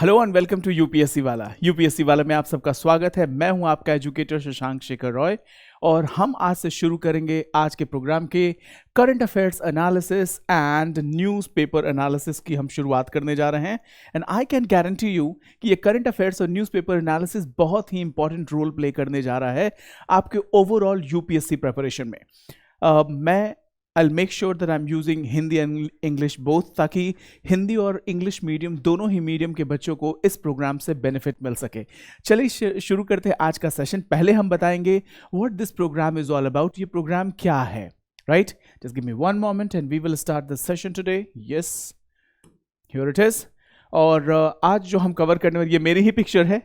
Hello and welcome to UPSC वाला। UPSC वाला में आप सबका स्वागत है। मैं हूं आपका एजुकेटर शशांक शेखर रॉय और हम आज से शुरू करेंगे आज के प्रोग्राम के current affairs analysis and newspaper analysis की हम शुरुआत करने जा रहे हैं। And I can guarantee you कि ये करंट अफेयर्स और न्यूज़पेपर एनालिसिस बहुत ही इंपॉर्टेंट रोल प्ले करने जा रहा है आपके ओवरऑल यूपीएससी प्रिपरेशन में। मैं I'll make sure that I'm using Hindi and English both, ताकि हिंदी और इंग्लिश मीडियम दोनों ही मीडियम के बच्चों को इस प्रोग्राम से बेनिफिट मिल सके। चलिए शुरू करते हैं आज का सेशन। पहले हम बताएंगे what this program is all about. ये प्रोग्राम क्या है, right? Just give me one moment and we will start this session today. Yes, here it is. और आज जो हम कवर करने वाले, ये मेरी ही पिक्चर है,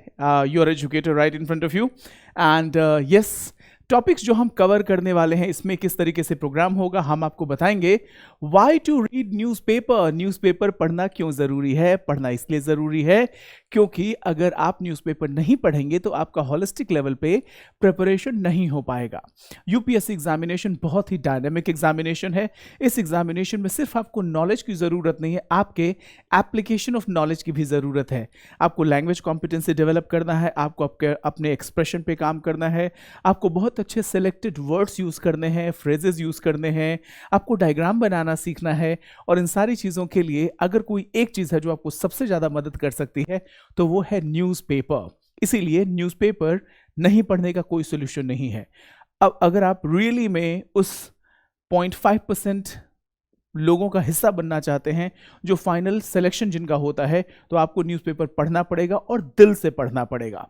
your educator right in front of you. And yes, topics जो हम कवर करने वाले हैं, इसमें किस तरीके से प्रोग्राम होगा हम आपको बताएंगे। Why to read newspaper, newspaper पढ़ना क्यों ज़रूरी है। पढ़ना इसलिए ज़रूरी है क्योंकि अगर आप न्यूज़पेपर नहीं पढ़ेंगे तो आपका होलिस्टिक लेवल पे प्रिपरेशन नहीं हो पाएगा। यूपीएससी एग्जामिनेशन बहुत ही डायनेमिक एग्जामिनेशन है। इस एग्जामिनेशन में सिर्फ आपको नॉलेज की ज़रूरत नहीं है, आपके एप्लीकेशन ऑफ नॉलेज की भी ज़रूरत है। आपको लैंग्वेज कॉम्पिटेंसी डेवलप करना है, आपको अपने एक्सप्रेशन पे काम करना है, आपको बहुत अच्छे सेलेक्टेड वर्ड्स यूज करने हैं, फ्रेजेस यूज करने हैं, आपको डायग्राम बनाना सीखना है। और इन सारी चीजों के लिए अगर कोई एक चीज है जो आपको सबसे ज्यादा मदद कर सकती है तो वो है न्यूज़पेपर। इसीलिए न्यूज़पेपर नहीं पढ़ने का कोई सोल्यूशन नहीं है। अब अगर आप रियली में उस 0.5% लोगों का हिस्सा बनना चाहते हैं जो फाइनल सिलेक्शन जिनका होता है, तो आपको न्यूज़पेपर पढ़ना पड़ेगा और दिल से पढ़ना पड़ेगा।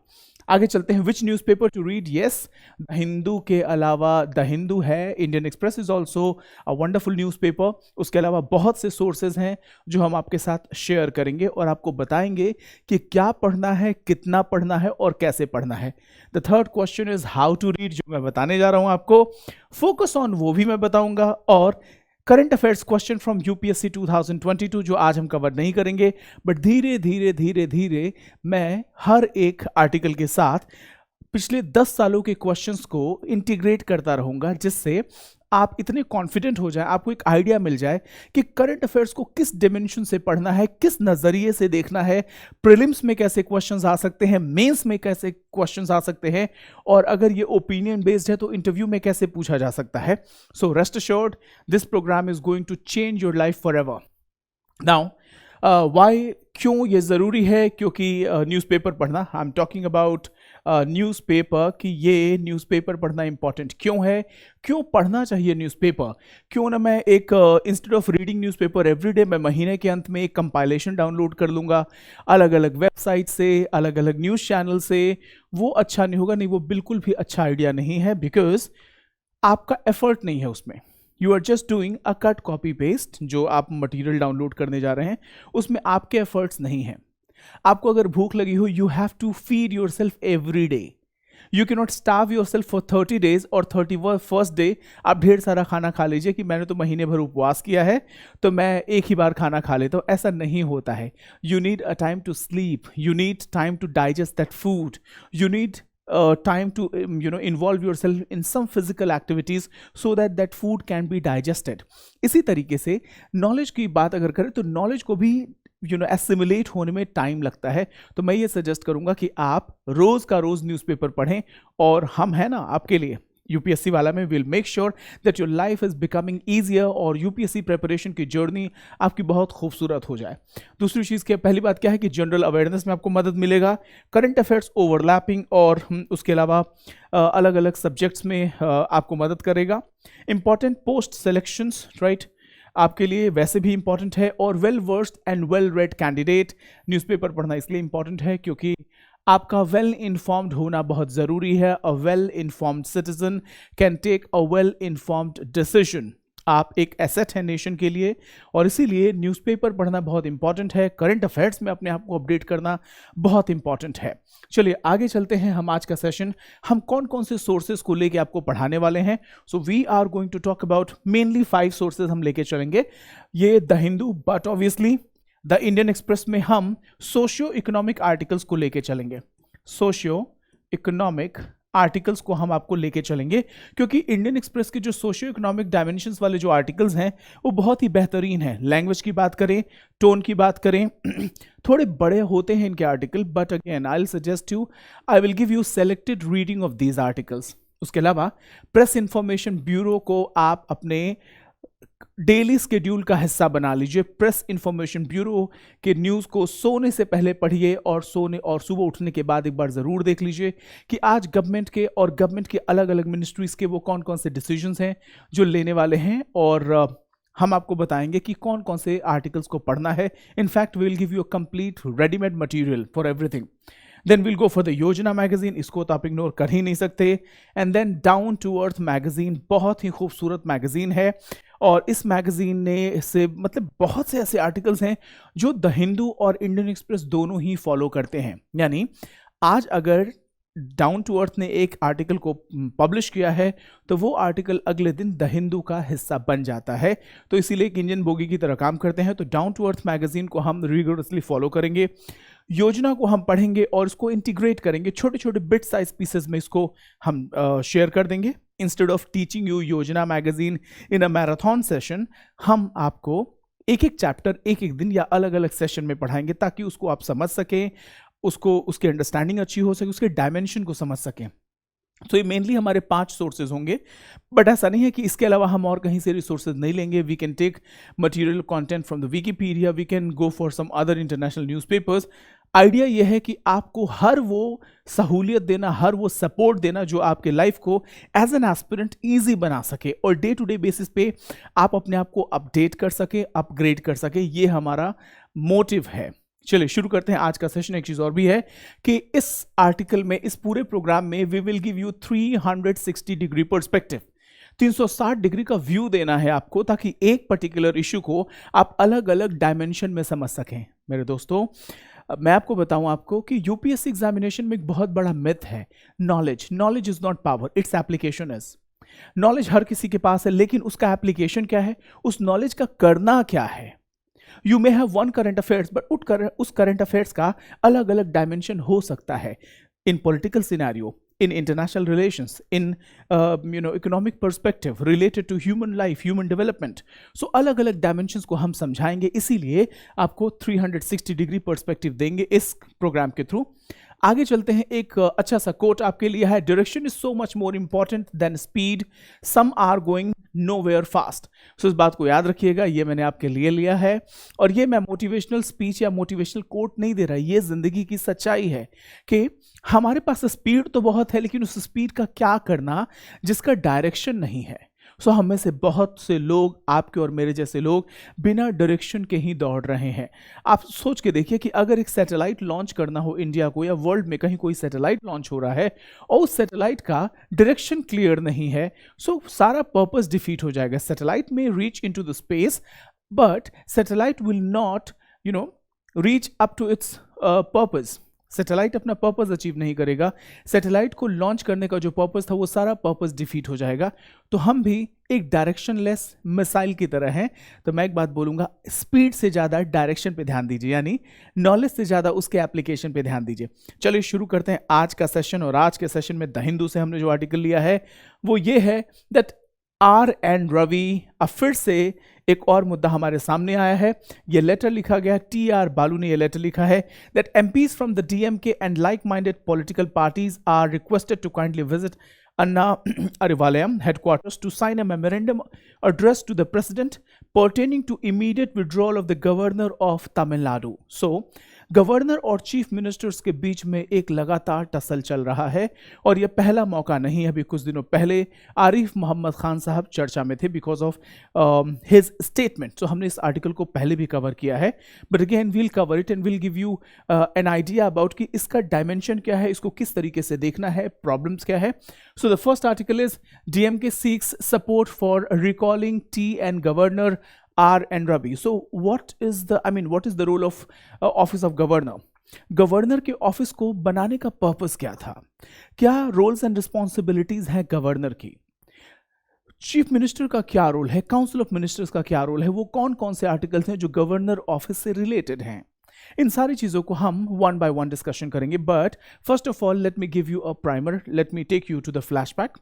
आगे चलते हैं। Which newspaper to read? Yes, the Hindu के अलावा द हिंदू है, Indian Express is also a wonderful newspaper. उसके अलावा बहुत से सोर्सेज हैं जो हम आपके साथ शेयर करेंगे और आपको बताएंगे कि क्या पढ़ना है, कितना पढ़ना है और कैसे पढ़ना है। The third question is how to read, जो मैं बताने जा रहा हूं आपको। फोकस ऑन, वो भी मैं बताऊंगा। और current affairs question from UPSC 2022 जो आज हम कवर नहीं करेंगे, बट धीरे धीरे धीरे धीरे मैं हर एक आर्टिकल के साथ पिछले 10 सालों के क्वेश्चंस को इंटीग्रेट करता रहूंगा, जिससे आप इतने कॉन्फिडेंट हो जाए, आपको एक आइडिया मिल जाए कि करंट अफेयर्स को किस डिमेंशन से पढ़ना है, किस नजरिए से देखना है, प्रीलिम्स में कैसे क्वेश्चंस आ सकते हैं, मेंस में कैसे क्वेश्चंस आ सकते हैं, और अगर ये ओपिनियन बेस्ड है तो इंटरव्यू में कैसे पूछा जा सकता है। So rest assured, this program is going to change your life forever. Now why, क्यों ये ज़रूरी है? क्योंकि न्यूज़पेपर पढ़ना, I am talking about newspaper, कि ये न्यूज़पेपर पढ़ना इंपॉर्टेंट क्यों है, क्यों पढ़ना चाहिए न्यूज़पेपर। क्यों ना मैं एक instead of reading newspaper everyday, मैं महीने के अंत में एक कंपाइलेशन डाउनलोड कर लूँगा अलग अलग वेबसाइट से, अलग अलग न्यूज़ चैनल से। वो अच्छा नहीं होगा, नहीं, वो बिल्कुल भी अच्छा आइडिया नहीं है, बिकॉज आपका एफर्ट नहीं है उसमें। You are just doing a cut copy paste. जो आप मटेरियल डाउनलोड करने जा रहे हैं उसमें आपके एफर्ट्स नहीं हैं। आपको अगर भूख लगी हो, you have to feed yourself every day. You can not starve yourself for 30 days और 31st डे आप ढेर सारा खाना खा लीजिए कि मैंने तो महीने भर उपवास किया है तो मैं एक ही बार खाना खा लेता हूँ। ऐसा नहीं होता है। You need a time to sleep, you need time to digest that food, you need time to involve yourself in some physical activities so that food can be digested. इसी तरीके से नॉलेज की बात अगर करें तो नॉलेज को भी एसिमुलेट होने में टाइम लगता है। तो मैं ये सजेस्ट करूंगा कि आप रोज का रोज न्यूज़पेपर पढ़ें, और हम है ना आपके लिए यूपीएससी वाला में will make sure that your life is becoming easier और यूपीएससी प्रिपरेशन की जर्नी आपकी बहुत खूबसूरत हो जाए। दूसरी चीज़ की पहली बात क्या है कि जनरल अवेयरनेस में आपको मदद मिलेगा, करंट अफेयर्स ओवरलैपिंग और उसके अलावा अलग अलग सब्जेक्ट्स में आपको मदद करेगा। इंपॉर्टेंट पोस्ट सिलेक्शंस, राइट, आपके लिए वैसे भी इंपॉर्टेंट है। और well versed and well read candidate, newspaper पढ़ना इसलिए इंपॉर्टेंट है क्योंकि आपका वेल इन्फॉर्म्ड होना बहुत ज़रूरी है। A well informed citizen can take a well informed decision. आप एक एसेट है नेशन के लिए, और इसीलिए न्यूज़पेपर पढ़ना बहुत इंपॉर्टेंट है। करंट अफेयर्स में अपने आप को अपडेट करना बहुत इंपॉर्टेंट है। चलिए आगे चलते हैं। हम आज का सेशन हम कौन कौन से सोर्सेज को लेके आपको पढ़ाने वाले हैं। So we are going to talk about mainly 5 sources हम लेके चलेंगे। ये the Hindu, but obviously the Indian Express में हम सोशियो इकोनॉमिक आर्टिकल्स को लेके चलेंगे। सोशियो इकोनॉमिक आर्टिकल्स को हम आपको लेके चलेंगे, क्योंकि इंडियन एक्सप्रेस के जो सोशियो इकोनॉमिक डायमेंशंस वाले जो आर्टिकल्स हैं वो बहुत ही बेहतरीन हैं। लैंग्वेज की बात करें, टोन की बात करें, थोड़े बड़े होते हैं इनके article, but again I will suggest you, I will give you selected reading of these articles. उसके अलावा प्रेस इंफॉर्मेशन ब्यूरो को आप अपने डेली स्केड्यूल का हिस्सा बना लीजिए। प्रेस इंफॉर्मेशन ब्यूरो के न्यूज़ को सोने से पहले पढ़िए और सुबह उठने के बाद एक बार ज़रूर देख लीजिए कि आज गवर्नमेंट के अलग अलग मिनिस्ट्रीज़ के वो कौन कौन से डिसीजंस हैं जो लेने वाले हैं, और हम आपको बताएंगे कि कौन कौन से आर्टिकल्स को पढ़ना है। In fact we will give you a complete readymade material for everything. Then will go for the Yojana magazine, इसको तो आप इग्नोर कर ही नहीं सकते। And then down to earth magazine, बहुत ही खूबसूरत मैगजीन है, और इस मैगजीन ने से मतलब बहुत से ऐसे आर्टिकल्स हैं जो द हिंदू और इंडियन एक्सप्रेस दोनों ही फॉलो करते हैं। यानी आज अगर डाउन टू अर्थ ने एक आर्टिकल को पब्लिश किया है तो वो आर्टिकल अगले दिन द हिंदू का हिस्सा बन जाता है। तो इसीलिए एक इंजन बोगी की तरह काम करते हैं। तो डाउन टू अर्थ मैगजीन को हम रिगोरसली फॉलो करेंगे, योजना को हम पढ़ेंगे और इसको इंटीग्रेट करेंगे, छोटे छोटे बिट साइज पीसेस में इसको हम शेयर कर देंगे। इंस्टेड ऑफ टीचिंग यू योजना magazine in a marathon session, हम आपको एक एक चैप्टर एक एक दिन या अलग अलग सेशन में पढ़ाएंगे ताकि उसको आप समझ सकें, उसको उसकी अंडरस्टैंडिंग अच्छी हो सके, उसके डायमेंशन को समझ सकें। तो ये मेनली हमारे 5 सोर्सेज होंगे, बट ऐसा नहीं है कि इसके अलावा हम और कहीं से रिसोर्सेज नहीं लेंगे। We can take material content from the Wikipedia, we can go for some other international newspapers. Idea यह है कि आपको हर वो सहूलियत देना, हर वो सपोर्ट देना जो आपके लाइफ को एज एन एस्पिरेंट ईजी बना सके और डे टू डे बेसिस पे आप अपने आप को अपडेट कर सके, अपग्रेड कर सके। ये हमारा मोटिव है। चलिए शुरू करते हैं आज का सेशन। एक चीज और भी है कि इस आर्टिकल में, इस पूरे प्रोग्राम में we will give you 360 degree perspective, 360 degree का व्यू देना है आपको, ताकि एक पर्टिकुलर इश्यू को आप अलग अलग डायमेंशन में समझ सकें। मेरे दोस्तों, मैं आपको बताऊं आपको कि यूपीएससी एग्जामिनेशन में एक बहुत बड़ा मिथ है, knowledge is not power, its application is. Knowledge हर किसी के पास है, लेकिन उसका एप्लीकेशन क्या है, उस नॉलेज का करना क्या है। You may have one current affairs, but उस करंट अफेयर्स का अलग अलग डायमेंशन हो सकता है इन political scenario, in international relations, in economic perspective related to human life, human development. So अलग अलग dimensions को हम समझाएंगे, इसीलिए आपको 360 डिग्री पर्सपेक्टिव देंगे इस प्रोग्राम के थ्रू। आगे चलते हैं। एक अच्छा सा कोट आपके लिए है, direction is so much more important than speed, some are going nowhere fast. So इस बात को याद रखिएगा, ये मैंने आपके लिए लिया है, और ये मैं मोटिवेशनल स्पीच या मोटिवेशनल कोट नहीं दे रहा, ये जिंदगी की सच्चाई है कि हमारे पास स्पीड तो बहुत है, लेकिन उस स्पीड का क्या करना जिसका डायरेक्शन नहीं है। सो हम में से बहुत से लोग, आपके और मेरे जैसे लोग, बिना डायरेक्शन के ही दौड़ रहे हैं। आप सोच के देखिए कि अगर एक सैटेलाइट लॉन्च करना हो इंडिया को, या वर्ल्ड में कहीं कोई सैटेलाइट लॉन्च हो रहा है और उस सैटेलाइट का डायरेक्शन क्लियर नहीं है, सो सारा पर्पस डिफीट हो जाएगा। सैटेलाइट में reach into the space, but satellite will not reach up to its purpose. Satellite अपना पर्पस अचीव नहीं करेगा। सैटेलाइट को लॉन्च करने का जो पर्पस था, वो सारा पर्पस डिफीट हो जाएगा। तो हम भी एक डायरेक्शनलेस मिसाइल की तरह हैं। तो मैं एक बात बोलूंगा, स्पीड से ज़्यादा डायरेक्शन पे ध्यान दीजिए, यानी नॉलेज से ज़्यादा उसके एप्लीकेशन पे ध्यान दीजिए। चलिए शुरू करते हैं आज का सेशन। और आज के सेशन में द हिंदू से हमने जो आर्टिकल लिया है वो ये है दैट आर एंड रवि, अब फिर से एक और मुद्दा हमारे सामने आया है। ये लेटर लिखा गया, टी.आर. बालू ने ये लेटर लिखा है that MPs from the DMK and like minded political parties are requested to kindly visit Anna Arivalayam headquarters to sign a memorandum addressed to the president pertaining to immediate withdrawal of the governor of Tamil Nadu. So, governor और chief ministers के बीच में एक लगातार tussle चल रहा है, और यह पहला मौका नहीं। अभी कुछ दिनों पहले आरिफ मोहम्मद खान साहब चर्चा में थे बिकॉज ऑफ हिज स्टेटमेंट। तो हमने इस आर्टिकल को पहले भी कवर किया है, but again we'll cover it and will give you an idea about कि इसका डायमेंशन क्या है, इसको किस तरीके से देखना है, प्रॉब्लम्स क्या है। So the first article is DMK seeks support for recalling T N governor R and Ravi. So what is the role of office of governor? Governor के ऑफिस को बनाने का पर्पस क्या था, क्या रोल्स एंड रिस्पॉन्सिबिलिटीज हैं गवर्नर की, chief minister का क्या रोल है, काउंसिल ऑफ मिनिस्टर्स का क्या रोल है, वो कौन कौन से आर्टिकल्स हैं जो गवर्नर ऑफिस से रिलेटेड हैं। इन सारी चीज़ों को हम वन बाय वन डिस्कशन करेंगे, but first of all let me give you a primer, let me take you to the flashback.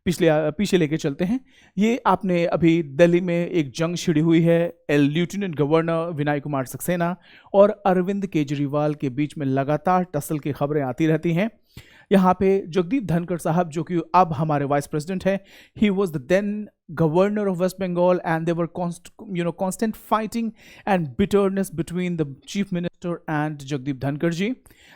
पीछे लेके चलते हैं। ये आपने अभी दिल्ली में एक जंग छिड़ी हुई है लेफ्टिनेंट गवर्नर विनय कुमार सक्सेना और अरविंद केजरीवाल के बीच में लगातार टसल की खबरें आती रहती हैं। यहाँ पे जगदीप धनखड़ साहब, जो कि अब हमारे वाइस प्रेसिडेंट हैं, he was the then governor of West Bengal and their constant fighting and bitterness between the chief minister and Jagdeep Dhankar ji.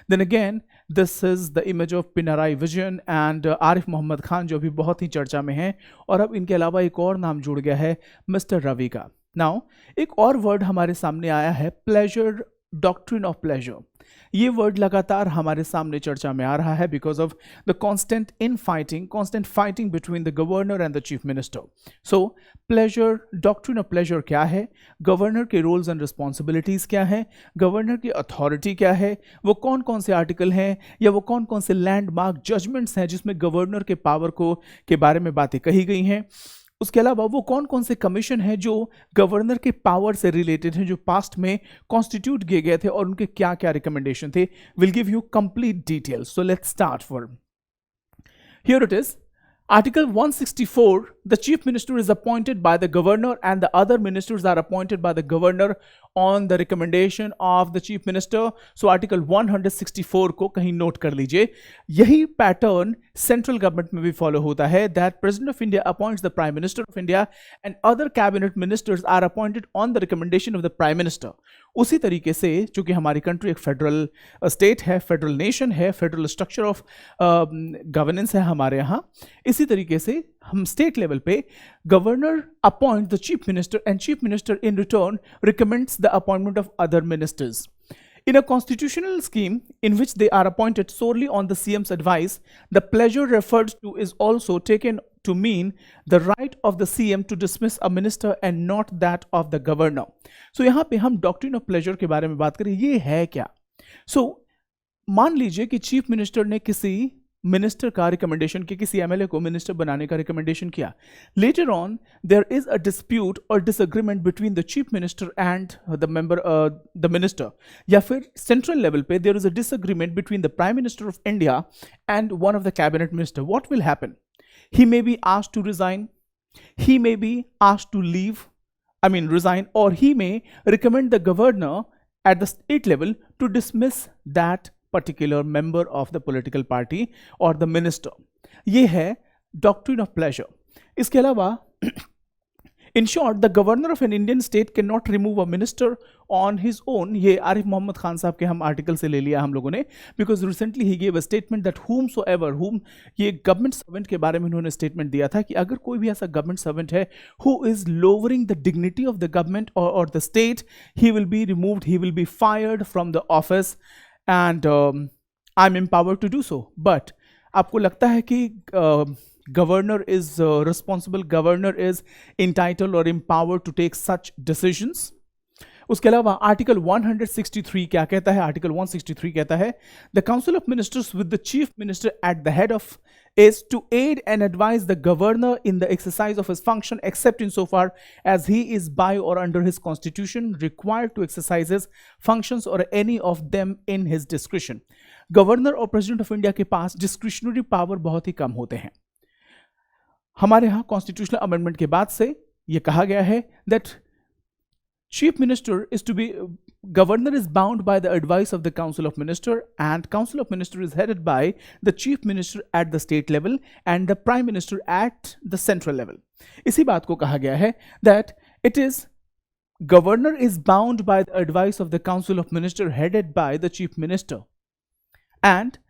Then again, this is the image of Pinarayi Vijayan and Arif Mohammad Khan, जो भी बहुत ही चर्चा में हैं। और अब इनके अलावा एक और नाम जुड़ गया है, मिस्टर रवि का। नाउ एक और वर्ड हमारे सामने आया है, प्लेजर, डॉक्ट्रिन ऑफ प्लेजर। ये वर्ड लगातार हमारे सामने चर्चा में आ रहा है because of the constant fighting between the governor and the chief minister. So pleasure, doctrine of pleasure क्या है, गवर्नर के रोल्स एंड रिस्पॉन्सिबिलिटीज क्या है, गवर्नर की अथॉरिटी क्या है, वो कौन कौन से आर्टिकल हैं या वो कौन कौन से लैंडमार्क जजमेंट्स हैं जिसमें गवर्नर के पावर को के बारे में बातें कही गई हैं। उसके अलावा वो कौन कौन से कमीशन हैं जो गवर्नर के पावर से रिलेटेड हैं, जो पास्ट में कॉन्स्टिट्यूट किए गए थे और उनके क्या क्या रिकमेंडेशन थे। Will give you complete details. So let's start for here it is. Article 164, the chief minister is appointed by the governor and the other ministers are appointed by the governor on the recommendation of the chief minister. So article 164 को कहीं note कर लीजिए। यही pattern central government में भी follow होता है, that president of India appoints the prime minister of India and other cabinet ministers are appointed on the recommendation of the prime minister. उसी तरीके से, चूंकि हमारी कंट्री एक फेडरल स्टेट है, फेडरल नेशन है, फेडरल स्ट्रक्चर ऑफ गवर्नेंस है हमारे यहाँ, इसी तरीके से हम स्टेट लेवल पे governor appoint the chief minister and chief minister in return recommends the appointment of other ministers. In a constitutional scheme in which they are appointed solely on the CM's advice, the pleasure referred to is also taken to mean the right of the CM to dismiss a minister and not that of the governor. So यहाँ पे हम doctrine of pleasure के बारे में बात करें, ये है क्या? So मान लीजिए कि चीफ मिनिस्टर ने किसी मिनिस्टर का रिकमेंडेशन किया, किसी एमएलए को मिनिस्टर बनाने का रिकमेंडेशन किया। Later on there is a dispute और disagreement between the chief minister and the minister, या फिर सेंट्रल लेवल पे there is a disagreement between the prime minister of India and one of the cabinet minister. What will happen? He may be asked to resign, he may be asked to leave, resign, or he may recommend the governor at the state level to dismiss that particular member of the political party or the minister. ये है doctrine of pleasure. इसके अलावा in short, the governor of an Indian state cannot remove a minister on his own. ये आरिफ मोहम्मद खान साहब के हम article से ले लिया हम लोगों ने, because recently he gave a statement that whom ये गवर्नमेंट सर्वेंट के बारे में उन्होंने स्टेटमेंट दिया था कि अगर कोई भी ऐसा गवर्नमेंट सर्वेंट है who is lowering the dignity of the government or the state, he will be removed, he will be fired from the office and I'm empowered to do so. But आपको लगता है कि governor is responsible, governor is entitled or empowered to take such decisions? उसके अलावा article 163 क्या कहता है? Article 163 कहता है the council of ministers with the chief minister at the head of is to aid and advise the governor in the exercise of his function except insofar as he is by or under his constitution required to exercise his functions or any of them in his discretion. Governor और president of India के पास discretionary power बहुत ही कम होते हैं। हमारे यहाँ constitutional amendment के बाद से यह कहा गया है that Chief Minister is to be, Governor is bound by the advice of the Council of Minister and Council of Minister is headed by the Chief Minister at the state level and the Prime Minister at the central level. इसी बात को कहा गया है that it is Governor is bound by the advice of the Council of Minister headed by the Chief Minister and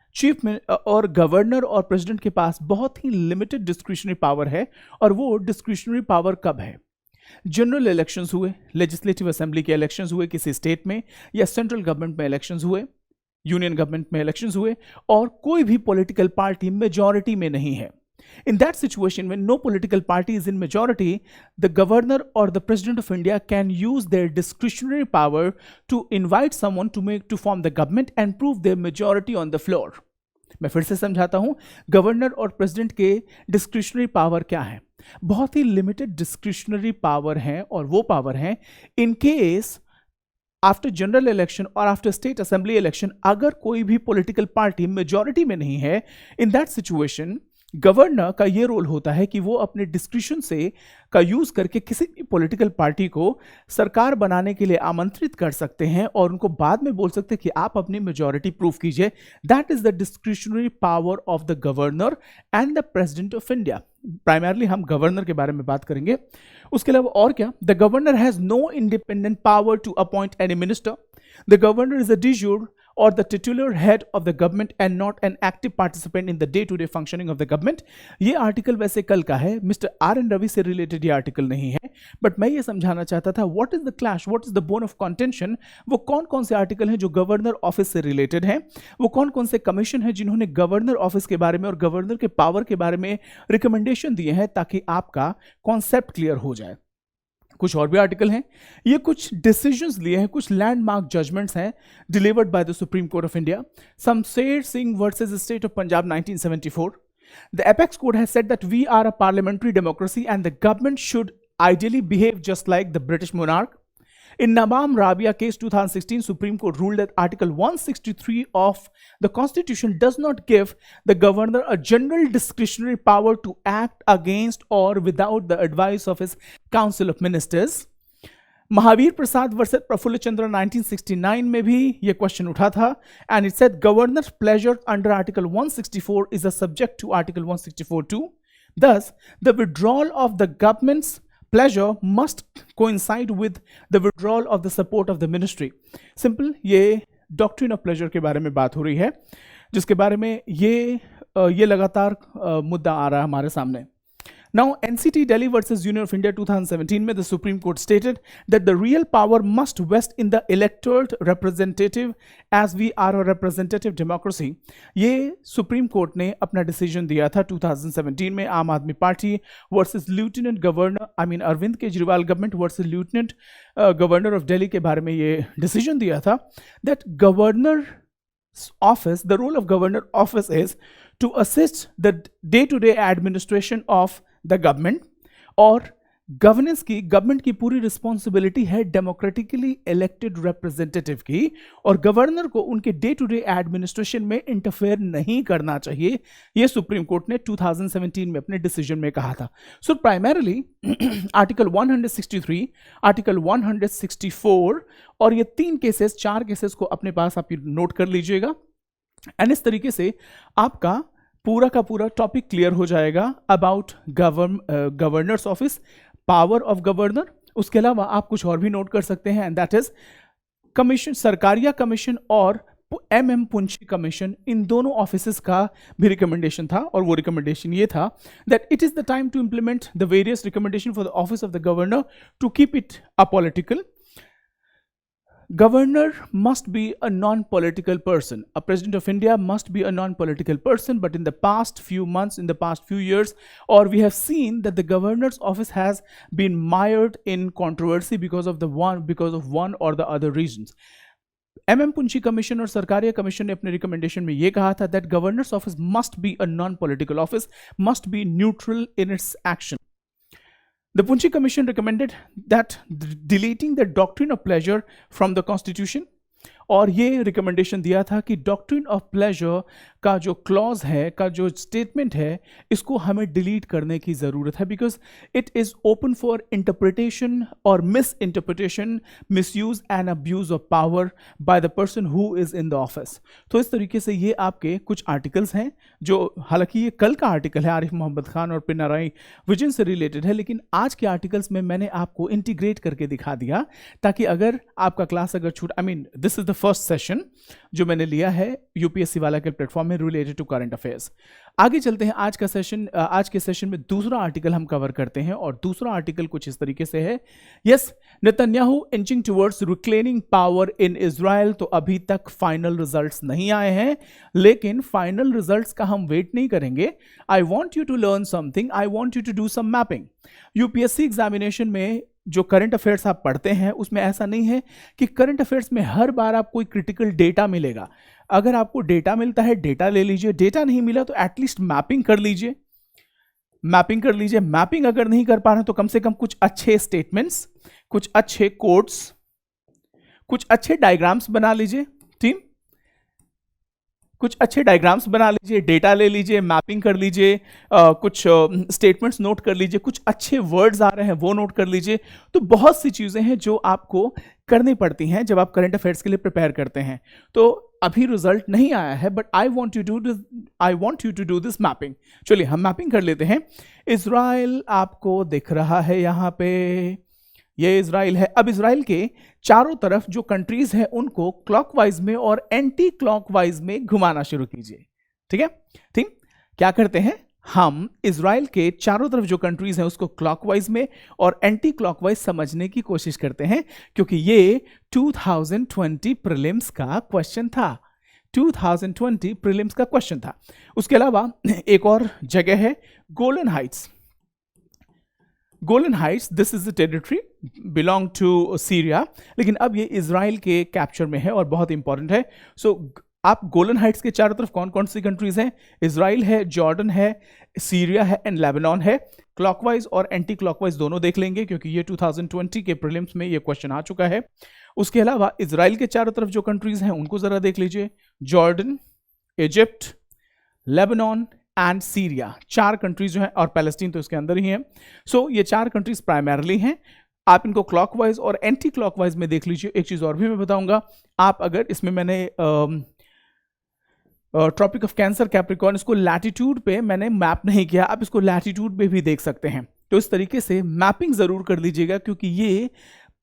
और governor और president के पास बहुत ही लिमिटेड डिस्क्रिशनरी पावर है। और वो डिस्क्रिशनरी पावर कब है? जनरल इलेक्शंस हुए, लेजिस्लेटिव असेंबली के इलेक्शंस हुए किसी स्टेट में, या सेंट्रल गवर्नमेंट में इलेक्शंस हुए, यूनियन गवर्नमेंट में इलेक्शंस हुए, और कोई भी पॉलिटिकल पार्टी मेजॉरिटी में नहीं है। In that situation, when no political party is in majority, the governor or the president of India can use their discretionary power to invite someone to form the government and prove their majority on the floor. मैं फिर से समझाता हूं, governor और president के discretionary power क्या है? बहुत ही लिमिटेड डिस्क्रिशनरी पावर है, और वो पावर है in case after general election और आफ्टर स्टेट असेंबली इलेक्शन अगर कोई भी पॉलिटिकल पार्टी मेजॉरिटी में नहीं है, इन दैट सिचुएशन गवर्नर का ये रोल होता है कि वो अपने डिस्क्रिशन से का यूज करके किसी भी पॉलिटिकल पार्टी को सरकार बनाने के लिए आमंत्रित कर सकते हैं और उनको बाद में बोल सकते हैं कि आप अपनी मेजॉरिटी प्रूव कीजिए. That is the discretionary power of the governor and the president of India. Primarily हम गवर्नर के बारे में बात करेंगे. उसके अलावा और क्या, the governor has no independent power to appoint any minister. The governor is a de jure or the titular head of the government and not an active participant in the day-to-day functioning of the government. ये article वैसे कल का है, mister are N Ravi से related ये article नहीं है, but मैं ये समझाना चाहता था what is the clash, what is the bone of contention. वो कौन कौन से आर्टिकल हैं जो गवर्नर ऑफिस से रिलेटेड हैं, वो कौन कौन से कमीशन हैं जिन्होंने गवर्नर ऑफिस के बारे में और गवर्नर के पावर के बारे में रिकमेंडेशन दिए हैं, ताकि आपका कॉन्सेप्ट क्लियर हो जाए. कुछ और भी आर्टिकल हैं, ये कुछ डिसीजंस लिए हैं, कुछ लैंडमार्क जजमेंट्स हैं delivered by the supreme court of India. Shamsher Singh versus state of Punjab 1974. The apex court has said that we are a parliamentary democracy and the government should ideally behave just like the British monarch. In Nawam Rabia case 2016, Supreme Court ruled that Article 163 of the Constitution does not give the governor a general discretionary power to act against or without the advice of his Council of Ministers. Mahavir Prasad versus Prafulla Chandra 1969 में भी यह question उठा था, and it said governor's pleasure under Article 164 is a subject to Article 164 too. Thus, the withdrawal of the government's pleasure must coincide with the withdrawal of the support of the ministry. Simple, ये doctrine of pleasure के बारे में बात हो रही है, जिसके बारे में ये लगातार मुद्दा आ रहा है हमारे सामने. Now, NCT Delhi versus Union of India 2017 में the Supreme Court stated that the real power must vest in the elected representative as we are a representative democracy. ये Supreme Court ने अपना डिसीजन दिया था 2017 में Aam Aadmi Party versus lieutenant governor Arvind Kejriwal government versus lieutenant governor of Delhi के बारे में ये डिसीजन दिया था that governor office, the role of governor office is to assist the day-to-day administration of the government, और गवर्नमेंट की पूरी रिस्पॉन्सिबिलिटी है डेमोक्रेटिकली इलेक्टेड रिप्रेजेंटेटिव की, और गवर्नर को उनके डे टू डे एडमिनिस्ट्रेशन में इंटरफेयर नहीं करना चाहिए. यह सुप्रीम कोर्ट ने 2017 में अपने डिसीजन में कहा था. सो प्राइमरीली आर्टिकल 163, आर्टिकल 164 और ये 4 केसेस को अपने पास आप नोट कर लीजिएगा, एंड इस तरीके से आपका पूरा का पूरा टॉपिक क्लियर हो जाएगा about governors office, power of governor. उसके अलावा आप कुछ और भी नोट कर सकते हैं, and that is commission, Sarkaria commission और MM पुंछी कमीशन, इन दोनों ऑफिसेस का भी रिकमेंडेशन था, और वो रिकमेंडेशन ये था that it is the time to implement the various recommendation for the office of the governor to keep it apolitical. Governor must be a non-political person. A president of India must be a non-political person. But in the past few months, in the past few years, or we have seen that the governor's office has been mired in controversy because of one or the other reasons. MM Punchi Commission और Sarkaria commission ने अपने recommendation में ये कहा था that governor's office must be a non-political office, must be neutral in its action. The Punchi Commission recommended that deleting the doctrine of pleasure from the Constitution, और ये recommendation दिया था कि डॉक्ट्रिन ऑफ प्लेजर का जो clause है, का जो स्टेटमेंट है, इसको हमें डिलीट करने की ज़रूरत है, because it is open for interpretation और misinterpretation, misuse and abuse of power by the person who is in the office. तो इस तरीके से ये आपके कुछ आर्टिकल्स हैं, जो हालांकि ये कल का आर्टिकल है, आरिफ मोहम्मद खान और पिनाराई विजन से रिलेटेड है, लेकिन आज के आर्टिकल्स में मैंने आपको इंटीग्रेट करके दिखा दिया, ताकि अगर आपका क्लास अगर छूट, this is the first session जो मैंने लिया है यूपीएससी वाला के प्लेटफॉर्म में रिलेटेड टू करंट अफेयर्स. आगे चलते हैं. आज के सेशन में दूसरा आर्टिकल हम कवर करते हैं, और दूसरा आर्टिकल कुछ इस तरीके से है. Yes, Netanyahu inching towards reclaiming power in Israel. तो अभी तक फाइनल रिजल्ट्स नहीं आए हैं, लेकिन फाइनल रिजल्ट्स का हम वेट नहीं करेंगे. I want you to learn something, I want you to do some mapping. UPSC examination में जो करंट अफेयर्स आप पढ़ते हैं, उसमें ऐसा नहीं है कि करंट अफेयर्स में हर बार आपको कोई क्रिटिकल डेटा मिलेगा. अगर आपको डेटा मिलता है, डेटा ले लीजिए. डेटा नहीं मिला तो एटलीस्ट मैपिंग कर लीजिए. मैपिंग अगर नहीं कर पा रहे तो कम से कम कुछ अच्छे स्टेटमेंट्स, कुछ अच्छे कोट्स, कुछ अच्छे डायग्राम्स बना लीजिए टीम, कुछ अच्छे डायग्राम्स बना लीजिए, डेटा ले लीजिए, मैपिंग कर लीजिए, कुछ स्टेटमेंट्स नोट कर लीजिए, कुछ अच्छे वर्ड्स आ रहे हैं वो नोट कर लीजिए। तो बहुत सी चीज़ें हैं जो आपको करनी पड़ती हैं जब आप करंट अफेयर्स के लिए प्रिपेयर करते हैं। तो अभी रिजल्ट नहीं आया है, but I want you to do this mapping. चलिए हम मैपिंग कर लेते हैं। इजराइल आपको दिख रहा है यहाँ पे, ये इजराइल है। अब इजराइल के चारों तरफ जो कंट्रीज हैं उनको क्लॉकवाइज में और एंटी क्लॉकवाइज में घुमाना शुरू कीजिए। ठीक है, ठीक। क्या करते हैं हम, इजराइल के चारों तरफ जो कंट्रीज हैं उसको क्लॉकवाइज में और एंटी क्लॉकवाइज समझने की कोशिश करते हैं, क्योंकि ये 2020 प्रीलिम्स का क्वेश्चन था। 2020 प्रीलिम्स का क्वेश्चन था। उसके अलावा एक और जगह है Golan Heights. Golan Heights, this is the territory belong to Syria, लेकिन अब ये इजराइल के कैप्चर में है और बहुत इंपॉर्टेंट है। सो आप गोलन हाइट्स के चारों तरफ कौन कौन सी कंट्रीज हैं, इजराइल है, जॉर्डन है, सीरिया है एंड लेबनान है। क्लॉकवाइज और एंटी क्लॉकवाइज दोनों देख लेंगे क्योंकि ये 2020 के प्रीलिम्स में ये क्वेश्चन आ चुका है। उसके अलावा इजराइल के चारों तरफ जो कंट्रीज हैं उनको जरा देख लीजिए, Jordan, Egypt, Lebanon and Syria, चार कंट्रीज जो है, और पैलेस्टीन तो इसके अंदर ही है। सो ये चार कंट्रीज प्राइमरली हैं। आप इनको क्लॉकवाइज और एंटी क्लॉकवाइज में देख लीजिए। एक चीज और भी मैं बताऊंगा, आप अगर इसमें मैंने ट्रॉपिक ऑफ कैंसर कैप्रिकॉर्न, इसको लैटिट्यूड पे मैंने मैप नहीं किया, आप इसको लैटिट्यूड पे भी देख सकते हैं। तो इस तरीके से मैपिंग जरूर कर लीजिएगा क्योंकि ये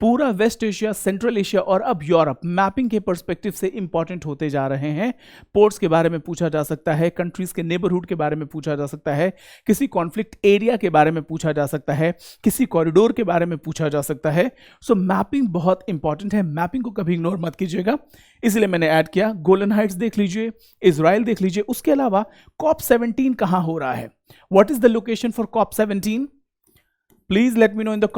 पूरा वेस्ट एशिया, सेंट्रल एशिया और अब यूरोप मैपिंग के पर्सपेक्टिव से इंपॉर्टेंट होते जा रहे हैं। पोर्ट्स के बारे में पूछा जा सकता है, कंट्रीज के नेबरहुड के बारे में पूछा जा सकता है, किसी कॉन्फ्लिक्ट एरिया के बारे में पूछा जा सकता है, किसी कॉरिडोर के बारे में पूछा जा सकता है। सो मैपिंग बहुत इंपॉर्टेंट है, मैपिंग को कभी इग्नोर मत कीजिएगा, इसलिए मैंने ऐड किया। गोलन हाइट्स देख लीजिए, इजराइल देख लीजिए। उसके अलावा COP 17 कहाँ हो रहा है, what is the location for COP 17? Please let me know in the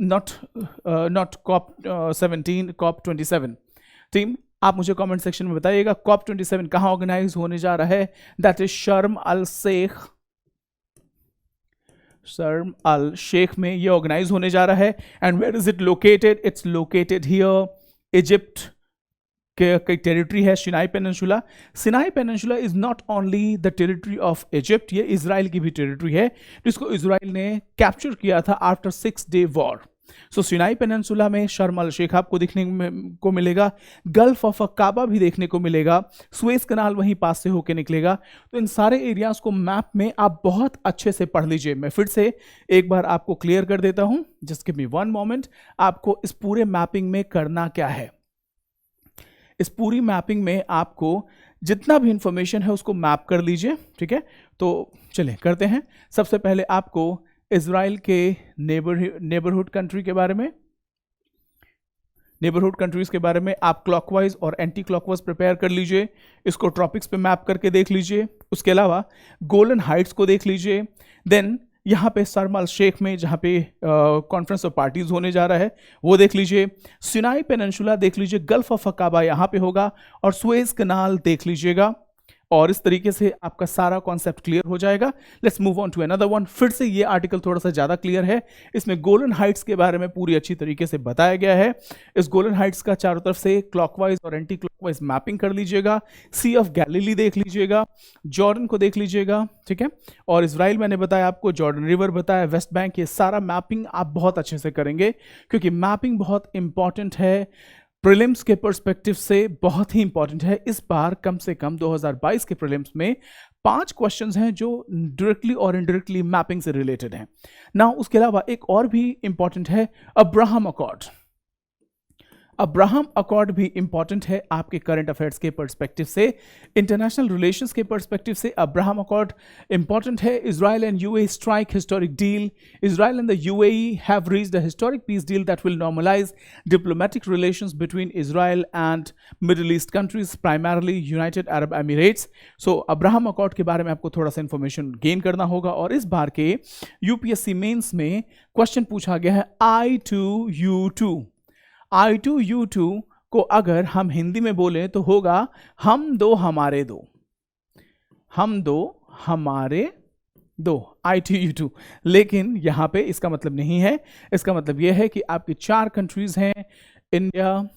not COP 17, COP 27 team, आप मुझे कमेंट सेक्शन में बताइएगा COP 27 कहाँ ऑर्गेनाइज होने जा रहा है। दैट इज शर्म अल शेख में ये ऑर्गेनाइज होने जा रहा है। And where is it located? It's located here, Egypt के टेरिटरी है Sinai peninsula. Sinai peninsula is not only the territory of Egypt, ये इजराइल की भी टेरिटरी है जिसको इजराइल ने कैप्चर किया था आफ्टर 6 डे वॉर। सो सिनाई पेनिनसुला में शर्म अल शेख आपको देखने को मिलेगा, गल्फ ऑफ अकाबा भी देखने को मिलेगा, सुएज कनाल वहीं पास से होकर निकलेगा। तो इन सारे एरियाज को मैप में आप बहुत अच्छे से पढ़ लीजिए। मैं फिर से एक बार आपको क्लियर कर देता हूं, just give me one moment. आपको इस पूरे मैपिंग में करना क्या है, इस पूरी मैपिंग में आपको जितना भी इंफॉर्मेशन है उसको मैप कर लीजिए। ठीक है, तो चलिए करते हैं। सबसे पहले आपको इजराइल के नेबरहुड कंट्री के बारे में, नेबरहुड कंट्रीज के बारे में आप क्लॉकवाइज और एंटी क्लॉकवाइज प्रिपेयर कर लीजिए, इसको ट्रॉपिक्स पे मैप करके देख लीजिए। उसके अलावा गोलन हाइट्स को देख लीजिए। देन यहाँ पे शर्म अल शेख में जहाँ पे कॉन्फ्रेंस ऑफ पार्टीज होने जा रहा है वो देख लीजिए। सिनाई पेनिनसुला देख लीजिए, गल्फ ऑफ अकाबा यहाँ पे होगा और सुएज कनाल देख लीजिएगा। और इस तरीके से आपका सारा कॉन्सेप्ट क्लियर हो जाएगा। Let's move on to another one. फिर से ये आर्टिकल थोड़ा सा ज़्यादा क्लियर है, इसमें गोलन हाइट्स के बारे में पूरी अच्छी तरीके से बताया गया है। इस गोलन हाइट्स का चारों तरफ से क्लॉकवाइज और एंटी क्लॉकवाइज मैपिंग कर लीजिएगा। सी ऑफ गैलीली देख लीजिएगा, जॉर्डन को देख लीजिएगा, ठीक है। और इजराइल मैंने बताया आपको, जॉर्डन रिवर बताया, वेस्ट बैंक, ये सारा मैपिंग आप बहुत अच्छे से करेंगे क्योंकि मैपिंग बहुत इंपॉर्टेंट है, प्रीलिम्स के पर्सपेक्टिव से बहुत ही इंपॉर्टेंट है। इस बार कम से कम 2022 के प्रीलिम्स में 5 क्वेश्चंस हैं जो डायरेक्टली और इनडायरेक्टली मैपिंग से रिलेटेड हैं ना। उसके अलावा एक और भी इंपॉर्टेंट है अब्राहम अकॉर्ड। अब्राहम अकॉर्ड भी इंपॉर्टेंट है आपके करंट अफेयर्स के पर्सपेक्टिव से, इंटरनेशनल रिलेशंस के पर्सपेक्टिव से अब्राहम अकॉर्ड इंपॉर्टेंट है। Israel and UAE strike historic deal. Israel and the UAE have reached a historic peace deal that will normalise diplomatic relations between Israel and Middle East countries, primarily United Arab Emirates. So Abraham accord के बारे में आपको थोड़ा सा information gain करना होगा। और इस बार के यूपीएससी मेंस में क्वेश्चन पूछा गया है I2U2। I2U2 को अगर हम हिंदी में बोलें तो होगा हम दो हमारे दो, हम दो हमारे दो, I2U2। लेकिन यहां पे इसका मतलब नहीं है, इसका मतलब यह है कि आपकी 4 कंट्रीज हैं, India,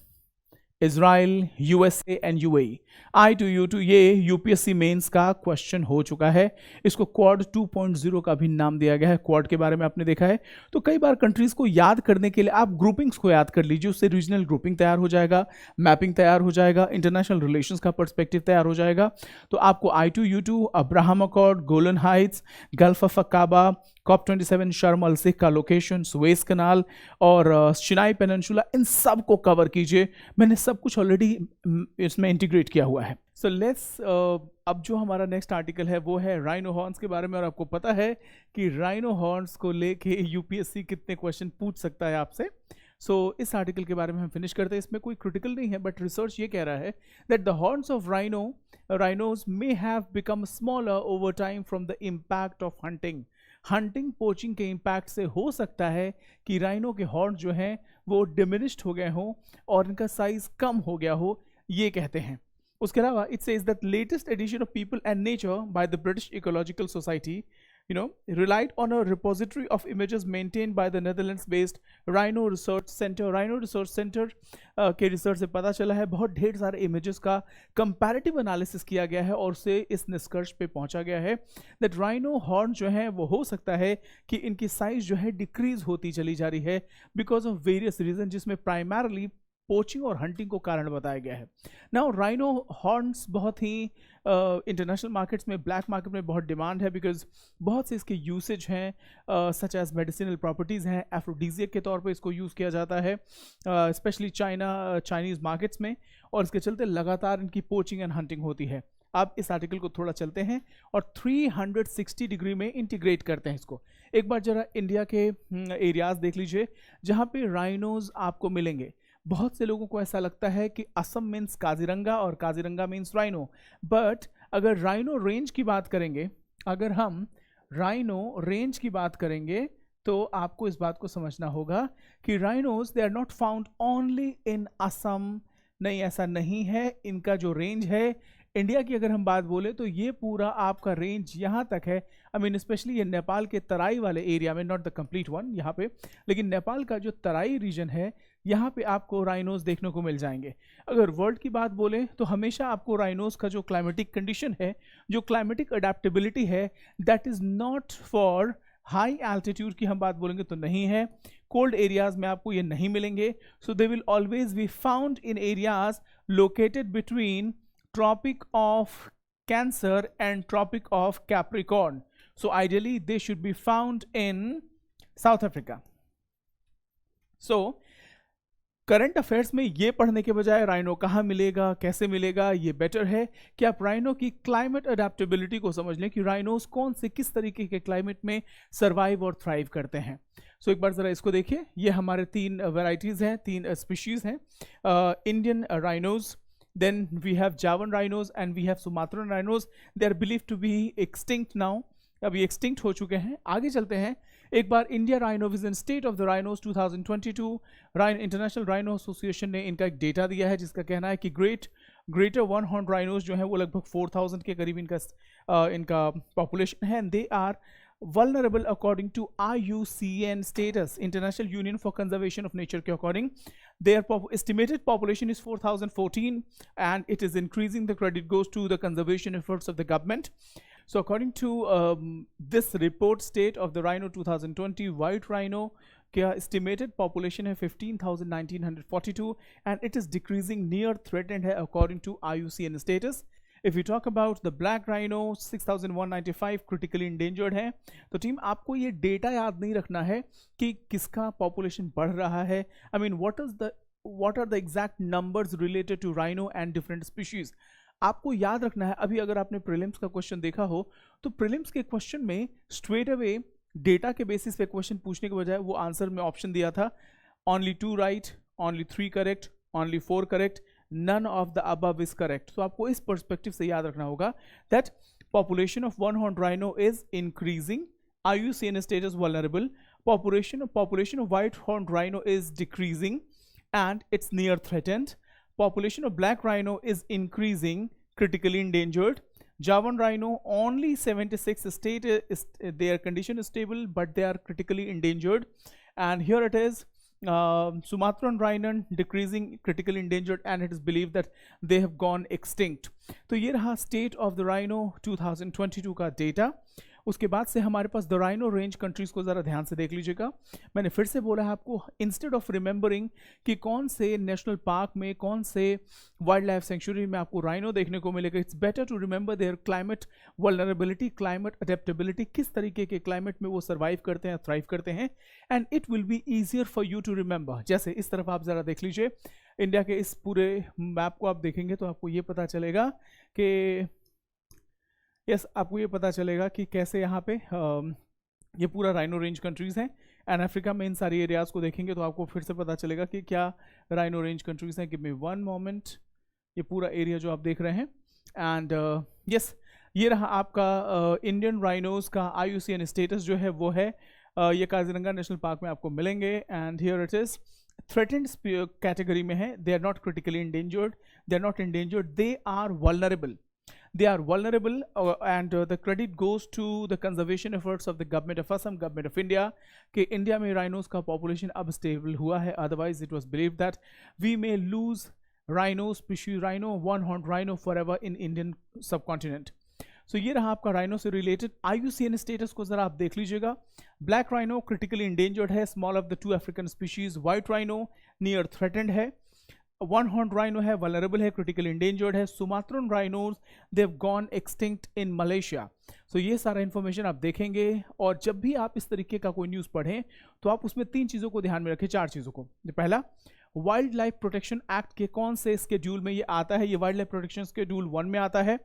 Israel, USA and UAE. I2U2 ये यूपीएससी मेंस का क्वेश्चन हो चुका है। इसको क्वाड 2.0 का भी नाम दिया गया है। क्वाड के बारे में आपने देखा है। तो कई बार कंट्रीज को याद करने के लिए आप ग्रुपिंग्स को याद कर लीजिए, उससे रीजनल ग्रुपिंग तैयार हो जाएगा, मैपिंग तैयार हो जाएगा, इंटरनेशनल रिलेशंस का पर्सपेक्टिव तैयार हो जाएगा। तो आपको I2U2, Abraham accord, Golan Heights, gulf of Aqaba, COP27 शर्म अल शेख का लोकेशन, सुएज कनाल और सिनाई पेनिनसुला, इन सब को कवर कीजिए। मैंने सब कुछ ऑलरेडी इसमें इंटीग्रेट किया हुआ है। सो लेट्स अब जो हमारा नेक्स्ट आर्टिकल है वो है राइनो हॉर्न्स के बारे में। और आपको पता है कि राइनो हॉर्न्स को लेके यूपीएससी कितने क्वेश्चन पूछ सकता है आपसे। इस आर्टिकल के बारे में हम फिनिश करते हैं। इसमें कोई क्रिटिकल नहीं है, बट रिसर्च ये कह रहा है that the horns of rhinos may have become smaller over time from the impact of hunting poaching के इम्पैक्ट से हो सकता है कि राइनो के हॉर्न जो हैं वो डिमिनिश्ड हो गए हों और इनका साइज कम हो गया हो, ये कहते हैं। उसके अलावा it says that latest edition of people and nature by the British ecological society relied on a repository of images maintained by the Netherlands-based Rhino Research Center. Rhino Research Center के research से पता चला है बहुत ढेर सारे images का comparative analysis किया गया है और उससे इस निष्कर्ष पे पहुंचा गया है दैट राइनो हॉर्न जो है वो हो सकता है कि इनकी साइज जो है डिक्रीज होती चली जा रही है बिकॉज ऑफ वेरियस रीजन, जिसमें प्राइमरली पोचिंग और हंटिंग को कारण बताया गया है। नाउ राइनो हॉर्न्स बहुत ही इंटरनेशनल मार्केट्स में, ब्लैक मार्केट में बहुत डिमांड है बिकॉज बहुत से इसके यूसेज हैं, सच एज मेडिसिनल प्रॉपर्टीज़ हैं, एफ्रोडीजियक के तौर पे इसको यूज़ किया जाता है स्पेशली चाइनीज़ मार्केट्स में, और इसके चलते लगातार इनकी पोचिंग एंड हंटिंग होती है। आप इस आर्टिकल को थोड़ा चलते हैं और 360 डिग्री में इंटीग्रेट करते हैं इसको। एक बार जरा इंडिया के एरियाज देख लीजिए जहाँ पे राइनोज आपको मिलेंगे। बहुत से लोगों को ऐसा लगता है कि असम मीन्स काजीरंगा और काजीरंगा मीन्स राइनो, बट अगर राइनो रेंज की बात करेंगे, अगर हम राइनो रेंज की बात करेंगे तो आपको इस बात को समझना होगा कि rhinos they are not found only in Assam. नहीं, ऐसा नहीं है। इनका जो रेंज है इंडिया की अगर हम बात बोले तो ये पूरा आपका रेंज यहाँ तक है। आई मीन स्पेशली ये नेपाल के तराई वाले एरिया में, नॉट द कंप्लीट वन यहाँ पे, लेकिन नेपाल का जो तराई रीजन है यहाँ पे आपको राइनोज देखने को मिल जाएंगे। अगर वर्ल्ड की बात बोले तो हमेशा आपको राइनोज का जो क्लाइमेटिक कंडीशन है, जो क्लाइमेटिक अडेप्टेबिलिटी है, that is not for high altitude की हम बात बोलेंगे तो नहीं है। कोल्ड एरियाज में आपको ये नहीं मिलेंगे। So they will always be found in areas located between Tropic of Cancer and Tropic of Capricorn. So ideally they should be found in South Africa. So current affairs में ये पढ़ने के बजाय राइनो कहाँ मिलेगा, कैसे मिलेगा, ये बेटर है कि आप राइनो की क्लाइमेट अडेप्टेबिलिटी को समझ लें कि राइनोज कौन से किस तरीके के क्लाइमेट में सर्वाइव और थ्राइव करते हैं। सो एक बार ज़रा इसको देखिए। ये हमारे 3 वेराइटीज़ हैं, 3 स्पीशीज़ हैं। Indian rhinos, then we have Javan rhinos and we have Sumatran rhinos. They are believed to be extinct now. अभी एक्सटिंक्ट हो चुके हैं। आगे चलते हैं एक बार। India rhino vision state of the rhinos 2022 international rhino association ने इनका एक डेटा दिया है जिसका कहना है कि ग्रेटर वन हॉर्न राइनोज जो है वो लगभग 4000 के करीब इनका पॉपुलेशन है। And they are vulnerable according to IUCN status, International Union for Conservation of Nature के according their estimated population is 4014 and it is increasing. The credit goes to the conservation efforts of the government. So according to this report state of the rhino 2020, white rhino क्या estimated population है 15,1942 and it is decreasing, near threatened है according to IUCN status. If we talk about the black rhino 6,195 critically endangered है। तो team आपको ये data याद नहीं रखना है कि किसका पॉपुलेशन बढ़ रहा है। I mean what are the exact numbers related to rhino and different species। आपको याद रखना है, अभी अगर आपने प्रीलिम्स का क्वेश्चन देखा हो तो प्रीलिम्स के क्वेश्चन में स्ट्रेट अवे डेटा के बेसिस पे क्वेश्चन पूछने के बजाय वो आंसर में ऑप्शन दिया था only 2 right, only 3 correct, only 4 correct, none of the above is correct। तो आपको इस पर्सपेक्टिव से याद रखना होगा that population of one horned rhino is increasing, IUCN status vulnerable, population of white horned rhino is decreasing and it's near threatened, population of black rhino is increasing, critically endangered, Javan rhino only 76 state their condition is stable but they are critically endangered, and here it is Sumatran rhino decreasing, critically endangered, and it is believed that they have gone extinct. तो ये रहा state of the rhino 2022 का data. उसके बाद से हमारे पास the rhino range countries को ज़रा ध्यान से देख लीजिएगा। मैंने फिर से बोला है आपको, इंस्टेड ऑफ रिमेंबरिंग कि कौन से नेशनल पार्क में, कौन से वाइल्ड लाइफ सेंचुरी में आपको राइनो देखने को मिलेगा, it's better to remember their climate vulnerability, climate adaptability, किस तरीके के क्लाइमेट में वो सर्वाइव करते हैं, थ्राइव करते हैं, and it will be easier for you to remember. जैसे इस तरफ आप ज़रा देख लीजिए, इंडिया के इस पूरे मैप को आप देखेंगे तो आपको ये पता चलेगा कि आपको ये पता चलेगा कि कैसे यहाँ पे ये पूरा राइनो रेंज कंट्रीज़ हैं। एंड अफ्रीका में इन सारी एरियाज़ को देखेंगे तो आपको फिर से पता चलेगा कि क्या राइनो रेंज कंट्रीज़ हैं। गिव मी वन मोमेंट, ये पूरा एरिया जो आप देख रहे हैं। एंड ये रहा आपका इंडियन राइनोज का IUCN स्टेटस जो है वो है, ये काजीरंगा नेशनल पार्क में आपको मिलेंगे। And here it is threatened category में है, they are not critically endangered, they are not endangered, they are vulnerable. They are vulnerable, and the credit goes to the conservation efforts of the government of Assam, government of India, कि India में rhinos का population अब stable हुआ है। Otherwise it was believed that we may lose rhino species, rhino, one-horned rhino forever in Indian subcontinent. So ये रहा आपका rhino से related IUCN status को ज़रा आप देख लीजिएगा। Black rhino critically endangered है, small of the two African species, white rhino near threatened है, वन हॉर्न राइनो है, वल्नरेबल है, क्रिटिकल इंडेंजर्ड है, Sumatran rhinos they have gone extinct in Malaysia. So ये सारा इन्फॉर्मेशन आप देखेंगे, और जब भी आप इस तरीके का कोई न्यूज़ पढ़ें तो आप उसमें 3 चीज़ों को ध्यान में रखें, 4 चीज़ों को। पहला, वाइल्ड लाइफ प्रोटेक्शन एक्ट के कौन से स्केड्यूल में ये आता है, ये वाइल्ड लाइफ प्रोटेक्शन स्केड्यूल 1 में आता है।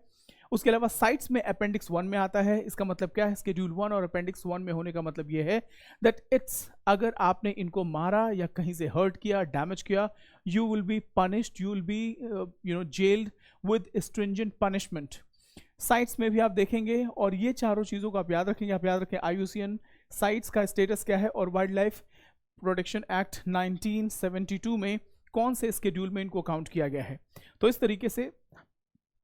उसके अलावा साइट्स में अपेंडिक्स 1 में आता है। इसका मतलब क्या है, स्केड्यूल 1 और अपेंडिक्स 1 में होने का मतलब ये है दैट इट्स, अगर आपने इनको मारा या कहीं से हर्ट किया, डैमेज किया, you will be punished, you will be gelled with stringent punishment. Sites में भी आप देखेंगे, और ये चारों चीज़ों को आप याद रखेंगे। आप याद रखें IUCN साइट्स का स्टेटस क्या है, और वाइल्ड लाइफ प्रोटेक्शन एक्ट 1972 में कौन से स्केड्यूल में इनको काउंट किया गया है। तो इस तरीके से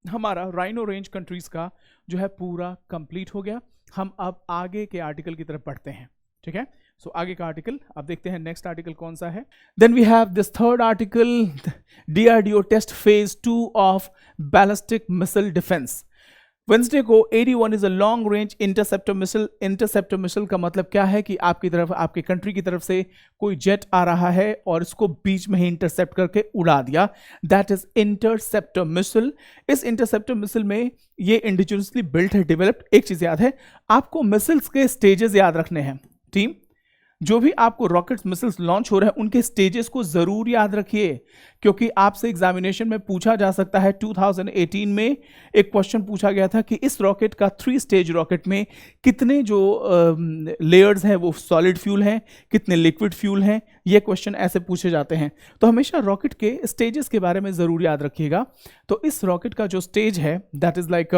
हमारा राइनो रेंज कंट्रीज का जो है पूरा कंप्लीट हो गया। हम अब आगे के आर्टिकल की तरफ बढ़ते हैं, ठीक है। सो आगे का आर्टिकल अब देखते हैं, नेक्स्ट आर्टिकल कौन सा है। Then we have this third article, DRDO test phase 2 of ballistic missile defence. Wednesday को 81 is a long range interceptor missile. Interceptor missile का मतलब क्या है कि आपकी तरफ, आपके कंट्री की तरफ से कोई जेट आ रहा है और इसको बीच में ही इंटरसेप्ट करके उड़ा दिया, दैट इज इंटरसेप्टर मिसाइल। इस इंटरसेप्टर मिसाइल में ये इंडिजिनियसली बिल्ट है, डेवलप्ड। एक चीज याद है आपको, मिसाइल्स के स्टेजेस याद रखने हैं टीम। जो भी आपको रॉकेट्स मिसाइल्स लॉन्च हो रहे हैं उनके स्टेजेस को जरूर याद रखिए, क्योंकि आपसे एग्जामिनेशन में पूछा जा सकता है। 2018 में एक क्वेश्चन पूछा गया था कि इस रॉकेट का 3 स्टेज रॉकेट में कितने जो लेयर्स हैं वो सॉलिड फ्यूल हैं, कितने लिक्विड फ्यूल हैं, ये क्वेश्चन ऐसे पूछे जाते हैं। तो हमेशा रॉकेट के स्टेजेस के बारे में जरूर याद रखिएगा। तो इस रॉकेट का जो स्टेज है that is like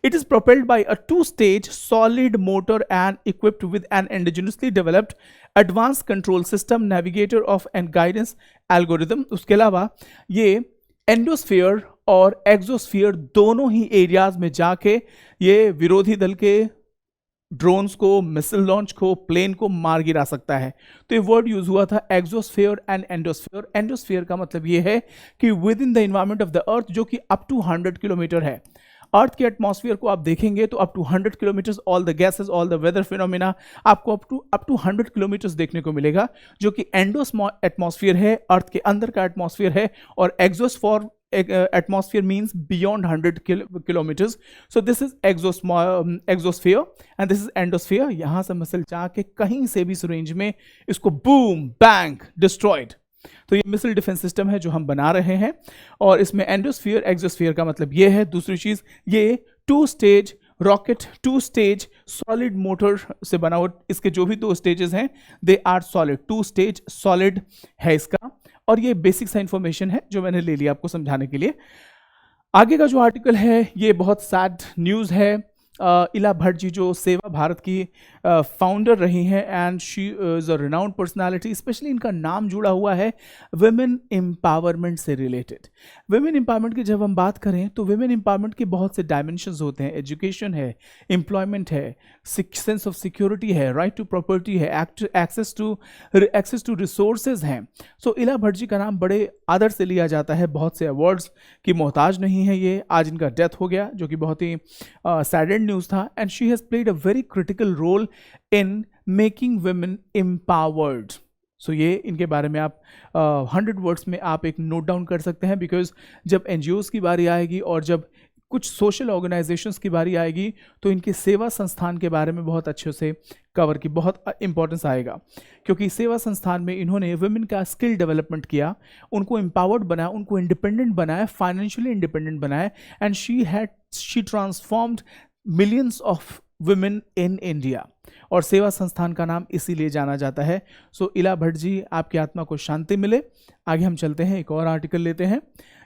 it is propelled by a 2-stage solid motor and equipped with an indigenously developed advance control system, navigator of and guidance algorithm. उसके अलावा ये एंडोस्फीयर और एक्सोस्फीयर दोनों ही एरियाज में जाके ये विरोधी दल के ड्रोन्स को, मिसाइल लॉन्च को, प्लेन को मार गिरा सकता है। तो ये वर्ड यूज हुआ था एक्सोस्फीयर एंड एंडोस्फीयर। एंडोस्फीयर का मतलब ये है कि with in the environment of the earth, जो कि अप टू 100 किलोमीटर है। अर्थ के एटमॉस्फेयर को आप देखेंगे तो up to 100 kilometres, all the gases, all the weather phenomena आपको अप टू 100 किलोमीटर्स देखने को मिलेगा, जो कि एटमॉस्फेयर है, अर्थ के अंदर का एटमॉस्फेयर है। और atmosphere means beyond 100 kilometres. So this is exosphere and this is endosphere. यहां से मिसाइल जाके कहीं से भी इस रेंज में इसको बूम बैंग डिस्ट्रॉयड। तो ये मिसाइल डिफेंस सिस्टम है जो हम बना रहे हैं, और इसमें एंडोस्फीयर, एक्सोस्फीयर का मतलब ये है। दूसरी चीज, ये 2-stage rocket, 2-stage solid motor से बना हुआ, इसके जो भी 2 स्टेजेस हैं they are solid, 2-stage solid है इसका। और ये बेसिक सा इंफॉर्मेशन है जो मैंने ले लिया आपको समझाने के लिए। आगे का जो आर्टिकल है ये बहुत सैड न्यूज है। इला भट्ट जी जो सेवा भारत की फाउंडर रही हैं, and she is a renowned personality. Specially इनका नाम जुड़ा हुआ है वुमेन एम्पावरमेंट से रिलेटेड। वुमेन एम्पावरमेंट की जब हम बात करें तो वुमेन एम्पावरमेंट के बहुत से डायमेंशंस होते हैं। एजुकेशन है, एम्प्लॉयमेंट है, सेंस ऑफ सिक्योरिटी है, राइट टू प्रॉपर्टी है, एक्सेस टू रिसोर्सेज हैं। सो इला भट्ट जी का नाम बड़े आदर से लिया जाता है, बहुत से अवार्ड्स की मोहताज नहीं है ये। आज इनका डेथ हो गया जो कि बहुत ही सैडेड न्यूज़ था। And she has played a very critical role in making women empowered. So ये इनके बारे में आप 100 वर्ड्स में आप एक नोट डाउन कर सकते हैं, बिकॉज जब NGOs की बारी आएगी और जब कुछ सोशल ऑर्गेनाइजेशंस की बारी आएगी तो इनके सेवा संस्थान के बारे में बहुत अच्छे से कवर की बहुत इंपॉर्टेंस आएगा, क्योंकि सेवा संस्थान में इन्होंने वुमेन का स्किल डेवलपमेंट किया, उनको एम्पावर्ड बनाया, उनको इंडिपेंडेंट बनाया, फाइनेंशियली इंडिपेंडेंट बनाया। And she transformed millions of women in India, और सेवा संस्थान का नाम इसीलिए जाना जाता है। सो इला भट्ट जी, आपकी आत्मा को शांति मिले। आगे हम चलते हैं, एक और आर्टिकल लेते हैं।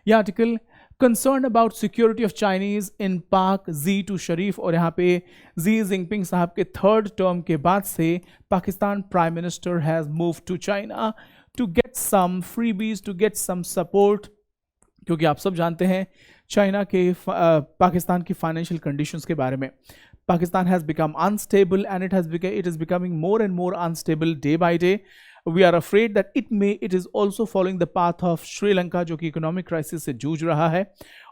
यह article concern about security of Chinese in पाक जी टू शरीफ, और यहाँ पे जी जिनपिंग साहब के 3rd टर्म के बाद से Pakistan prime minister has move to China to get some freebies, to get some support. क्योंकि आप सब जानते हैं चाइना के पाकिस्तान की फाइनेंशियल कंडीशंस के बारे में। Pakistan has become unstable, and it is becoming more and more unstable day by day. We are afraid that it is also following the path of Sri Lanka, जो कि economic crisis से जूझ रहा है।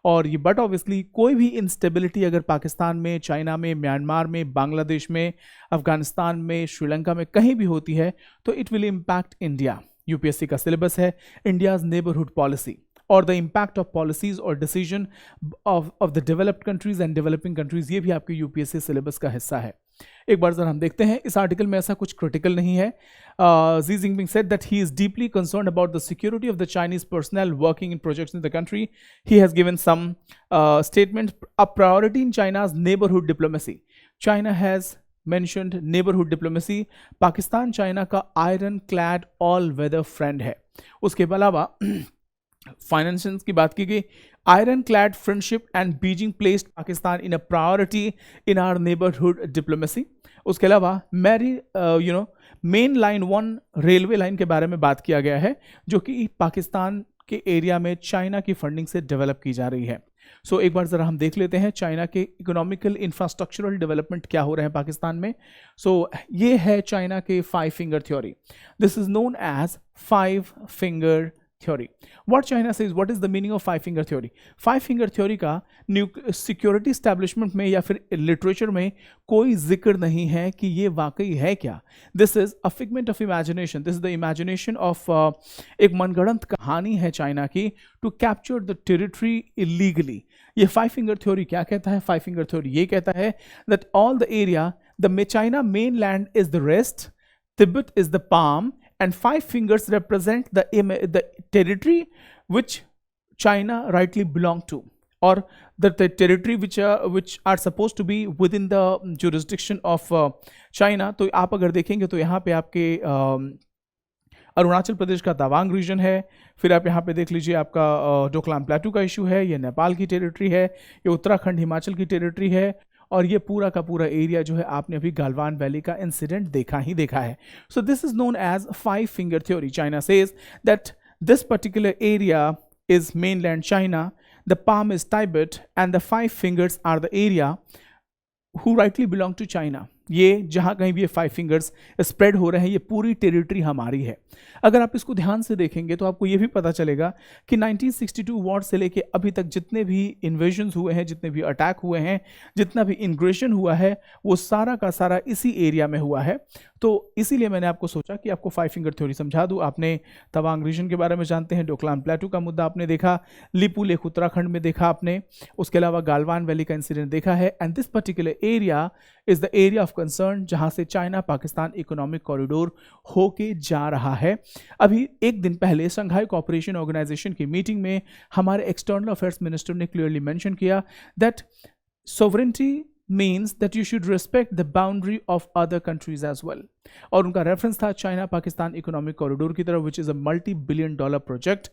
और ये बट ऑब्वियसली कोई भी इंस्टेबिलिटी अगर पाकिस्तान में, चाइना में, म्यांमार में, बांग्लादेश में, अफगानिस्तान में, श्रीलंका में कहीं भी होती है तो it will impact India. UPSC का सिलेबस है इंडियाज नेबरहुड पॉलिसी, और द इम्पैक्ट ऑफ पॉलिसीज और decision of the developed countries and developing countries, ये भी आपके यूपीएससी सिलेबस का हिस्सा है। एक बार जरा हम देखते हैं, इस आर्टिकल में ऐसा कुछ क्रिटिकल नहीं है। Xi Jinping said that he is deeply concerned about the security of the Chinese personnel working in projects in the country. He has given some statements. A priority in China's neighborhood diplomacy. China has mentioned neighborhood diplomacy. Pakistan China का iron clad all weather friend है। उसके अलावा financial की बात की गई, iron clad friendship and Beijing placed Pakistan in a priority in our neighbourhood diplomacy. उसके अलावा मेन लाइन 1 रेलवे लाइन के बारे में बात किया गया है, जो कि पाकिस्तान के एरिया में चाइना की फंडिंग से डेवलप की जा रही है। सो एक बार जरा हम देख लेते हैं चाइना के इकोनॉमिकल इंफ्रास्ट्रक्चरल डेवलपमेंट क्या हो रहे हैं पाकिस्तान में। सो ये है चाइना के 5 finger theory. This is known as 5 finger theory. What China says, what is the meaning of 5 finger theory? 5 finger theory का सिक्योरिटी स्टैब्लिशमेंट में या फिर लिटरेचर में कोई जिक्र नहीं है कि ये वाकई है क्या। This is a figment of imagination, this is the imagination of एक मनगढ़ंत कहानी है चाइना की to capture the territory illegally. ये 5 फिंगर थ्योरी क्या कहता है? 5 फिंगर थ्योरी ये कहता है that all the area, the China main land is the rest, Tibet is the palm, and 5 fingers represent the territory which China rightly belong to, or the territory which are supposed to be within the jurisdiction of China। तो आप अगर देखेंगे तो यहाँ पे आपके अरुणाचल प्रदेश का Tawang reason है, फिर आप यहाँ पे देख लीजिए आपका डोकलाम प्लेटू का इशू है, ये नेपाल की टेरिटरी है, ये उत्तराखंड हिमाचल की टेरिटरी है, और ये पूरा का पूरा एरिया जो है आपने अभी गालवान वैली का इंसिडेंट देखा ही देखा है। So this is known as 5 finger theory. China says that this particular area is mainland China, the palm is Tibet, and the 5 fingers are the area who rightly belong to China। ये जहाँ कहीं भी ये 5 fingers spread हो रहे हैं, ये पूरी टेरिटरी हमारी है। अगर आप इसको ध्यान से देखेंगे तो आपको ये भी पता चलेगा कि 1962 वॉर से लेके अभी तक जितने भी इन्वेजन्स हुए हैं, जितने भी अटैक हुए हैं, जितना भी इंग्रेशन हुआ है, वो सारा का सारा इसी एरिया में हुआ है। तो इसीलिए मैंने आपको सोचा कि आपको 5 फिंगर थ्योरी समझा दूँ। आपने तवांग रीजन के बारे में जानते हैं, डोकलाम प्लेटू का मुद्दा आपने देखा, लिपू लेक उत्तराखंड में देखा आपने, उसके अलावा गालवान वैली का इंसिडेंट देखा है। And this particular area is the area of concern जहां से चाइना पाकिस्तान इकोनॉमिक कॉरिडोर होके जा रहा है। अभी एक दिन पहले शंघाई कोऑपरेशन ऑर्गेनाइजेशन की मीटिंग में हमारे एक्सटर्नल अफेयर्स मिनिस्टर ने क्लियरली मेंशन किया that sovereignty means that you should respect the boundary of other countries as well. और उनका रेफरेंस था चाइना पाकिस्तान इकोनॉमिक कॉरिडोर की तरफ, which is a multi-billion-dollar project,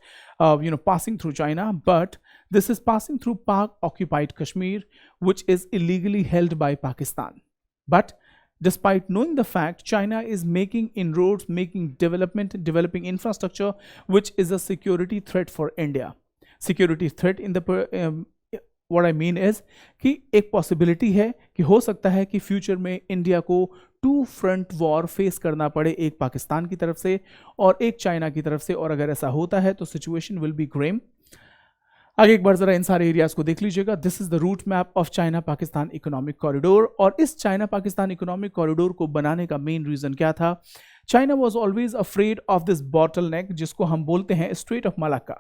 passing through China, but this is passing through Pak-occupied Kashmir, which is illegally held by Pakistan. But despite knowing the fact, China is making inroads, making developing infrastructure, which is a security threat for India. Security threat in the what I mean is कि एक possibility है कि हो सकता है कि future में India को टू फ्रंट वॉर फेस करना पड़े, एक पाकिस्तान की तरफ से और एक चाइना की तरफ से, और अगर ऐसा होता है तो सिचुएशन विल बी ग्रेम। आगे एक बार जरा इन सारे एरियाज को देख लीजिएगा। This is the route map of China Pakistan economic corridor, और इस चाइना पाकिस्तान इकोनॉमिक कॉरिडोर को बनाने का मेन रीजन क्या था? China was always afraid of this bottle नेक, जिसको हम बोलते हैं straight of Malacca.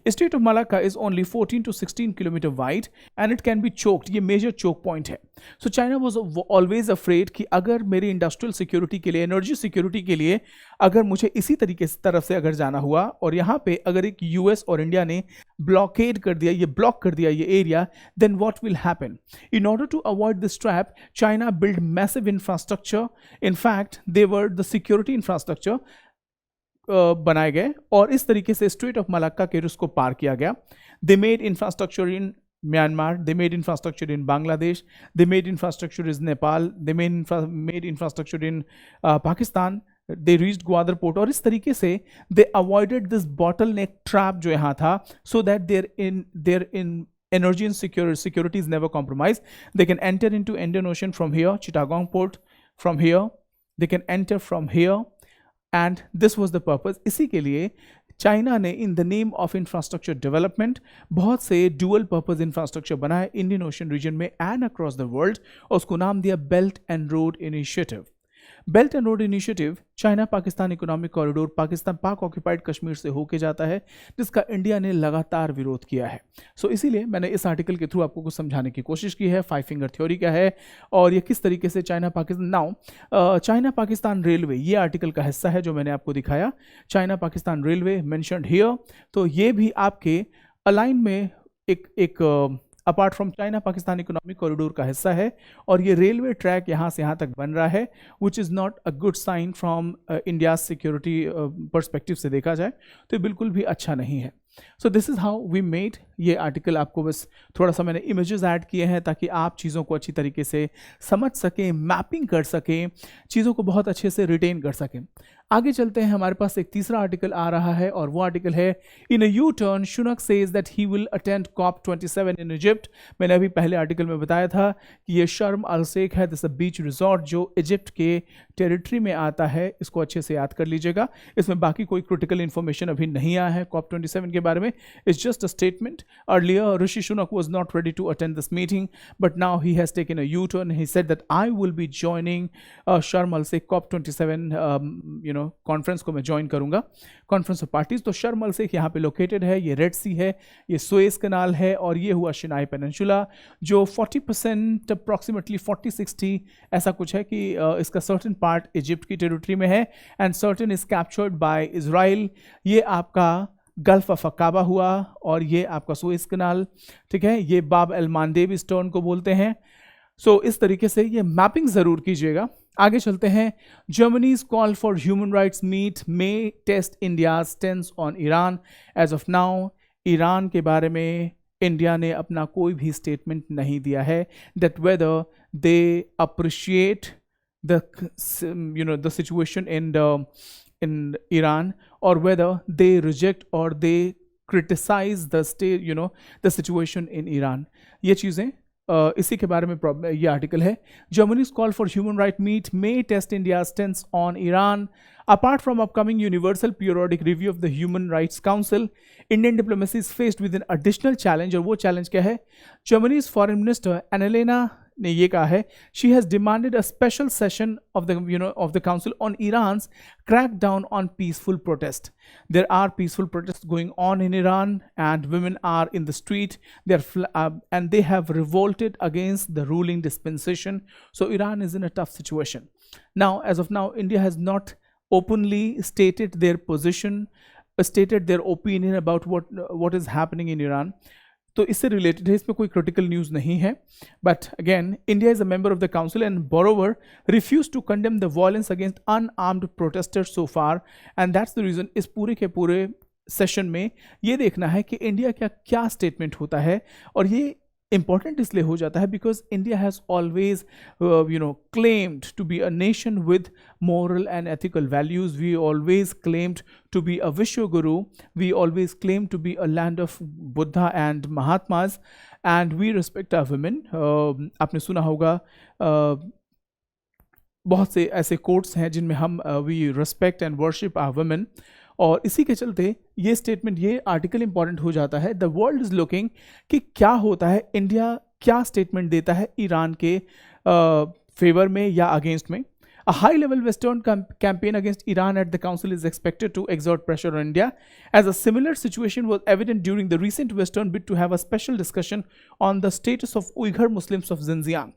Strait of Malacca is only 14 to 16 kilometer wide and it can be choked. ये major choke point है. So China was always afraid कि अगर मेरी industrial security के लिए, एनर्जी सिक्योरिटी के लिए अगर मुझे इसी तरीके से तरफ से अगर जाना हुआ, और यहाँ पे अगर एक यूएस और इंडिया ने ब्लॉकेड कर दिया, ये ब्लॉक कर दिया ये area, then what will happen? In order to avoid this trap, China built massive infrastructure. In fact, they were the security infrastructure बनाए गए और इस तरीके से स्ट्रेट ऑफ मलाक्का के उसको पार किया गया। They made infrastructure in Myanmar, they made infrastructure in Bangladesh, they made infrastructure in Nepal, they made infrastructure in Pakistan, they reached Gwadar port, और इस तरीके से they avoided this bottle neck trap जो यहाँ था, so that there in energy and security is never compromised. They can enter into Indian Ocean from here, Chittagong port from here, they can enter from here, and this was the purpose. इसी के लिए China ने in the name of infrastructure development बहुत से dual purpose infrastructure बनाए Indian ocean reason में and across the world, और उसको नाम दिया belt and road initiative. Belt and road initiative China Pakistan economic corridor Pakistan पाक ऑक्यूपाइड कश्मीर से होके जाता है, जिसका इंडिया ने लगातार विरोध किया है। सो इसीलिए मैंने इस आर्टिकल के थ्रू आपको कुछ समझाने की कोशिश की है। फाइव फिंगर थ्योरी क्या है और ये किस तरीके से China Pakistan now China Pakistan railway, ये आर्टिकल का हिस्सा है जो मैंने आपको दिखाया। China Pakistan railway mentioned here, तो ये भी आपके अलाइन में एक apart from China Pakistan economic corridor का हिस्सा है, और ये रेलवे ट्रैक यहाँ से यहाँ तक बन रहा है, which is not a good sign from India security perspective से देखा जाए तो ये बिल्कुल भी अच्छा नहीं है। So this is how we made ये आर्टिकल। आपको बस थोड़ा सा मैंने इमेजेस ऐड किए हैं ताकि आप चीज़ों को अच्छी तरीके से समझ सकें, मैपिंग कर सकें, चीज़ों को बहुत अच्छे से रिटेन कर सकें। आगे चलते हैं, हमारे पास एक तीसरा आर्टिकल आ रहा है और वो आर्टिकल है in a U turn Sunak says that he will attend COP27 in Egypt. मैंने अभी पहले आर्टिकल में बताया था कि ये शर्म अल शेख है, दिस अ बीच रिजॉर्ट जो इजिप्ट के टेरिटरी में आता है। इसको अच्छे से याद कर लीजिएगा, इसमें बाकी कोई क्रिटिकल इन्फॉर्मेशन अभी नहीं आया है COP27 के बारे में। It's just a statement. Earlier Rishi Sunak was not ready to attend this meeting, but now he has taken a U turn. He said that I will be joining Sharm el Sheikh COP27 conference को मैं join करूंगा, conference of parties. तो शर्म el Sheikh यहाँ पे located है, ये red सी है, ये सुएज कनाल है, और ये हुआ शिनाई पेनिनसुला जो 40% अप्रॉक्सीमेटली 40-60 ऐसा कुछ है कि इसका सर्टेन पार्ट इजिप्ट की टेरिटरी में है and certain is captured by Israel. ये आपका गल्फ ऑफ अकाबा हुआ और ये आपका सुएज कनाल, ठीक है, ये बाब एल मांदेब इस टर्न को बोलते हैं। सो इस तरीके से ये मैपिंग जरूर कीजिएगा। आगे चलते हैं। Germany's call for human rights meet may test India stance on Iran. As of now Iran के बारे में इंडिया ने अपना कोई भी स्टेटमेंट नहीं दिया है that whether they appreciate the situation in Iran or whether they reject or they criticize the state, the situation in Iran। ये चीज़ें इसी के बारे में ये आर्टिकल है। Germany's call for human right meet may test India's stance on Iran. Apart from upcoming universal periodic review of the Human Rights Council, Indian diplomacy is faced with an additional challenge, और वो challenge क्या है? Germany's foreign minister Annalena ने ये कहा है, she has demanded a special session of the council on Iran's crackdown on peaceful protest. There are peaceful protests going on in Iran and women are in the street, and they have revolted against the ruling dispensation. So Iran is in a tough situation. Now, as of now, India has not openly stated their position, stated their opinion about what is happening in Iran. तो इससे related है, इसमें कोई critical news नहीं है. But again, India is a member of the council and moreover refuse to condemn the violence against unarmed protesters so far, and that's the reason. इस पूरे के पूरे सेशन में ये देखना है कि इंडिया का क्या स्टेटमेंट होता है. और ये इंपॉर्टेंट इसलिए हो जाता है because India has always claimed to be a nation with moral and ethical values. We always claimed to be a Vishwaguru. We always claimed to be a land of Buddha and Mahatmas, and we respect our women. आपने सुना होगा बहुत से ऐसे quotes हैं जिनमें हम we respect and worship our women. और इसी के चलते ये स्टेटमेंट, ये आर्टिकल इंपॉर्टेंट हो जाता है. द वर्ल्ड इज लुकिंग कि क्या होता है, इंडिया क्या स्टेटमेंट देता है ईरान के फेवर में या अगेंस्ट में. A high-level Western campaign against Iran at the Council is expected to exert pressure on India, as a similar situation was evident during the recent Western bid to have a special discussion on the status of Uyghur Muslims of Xinjiang.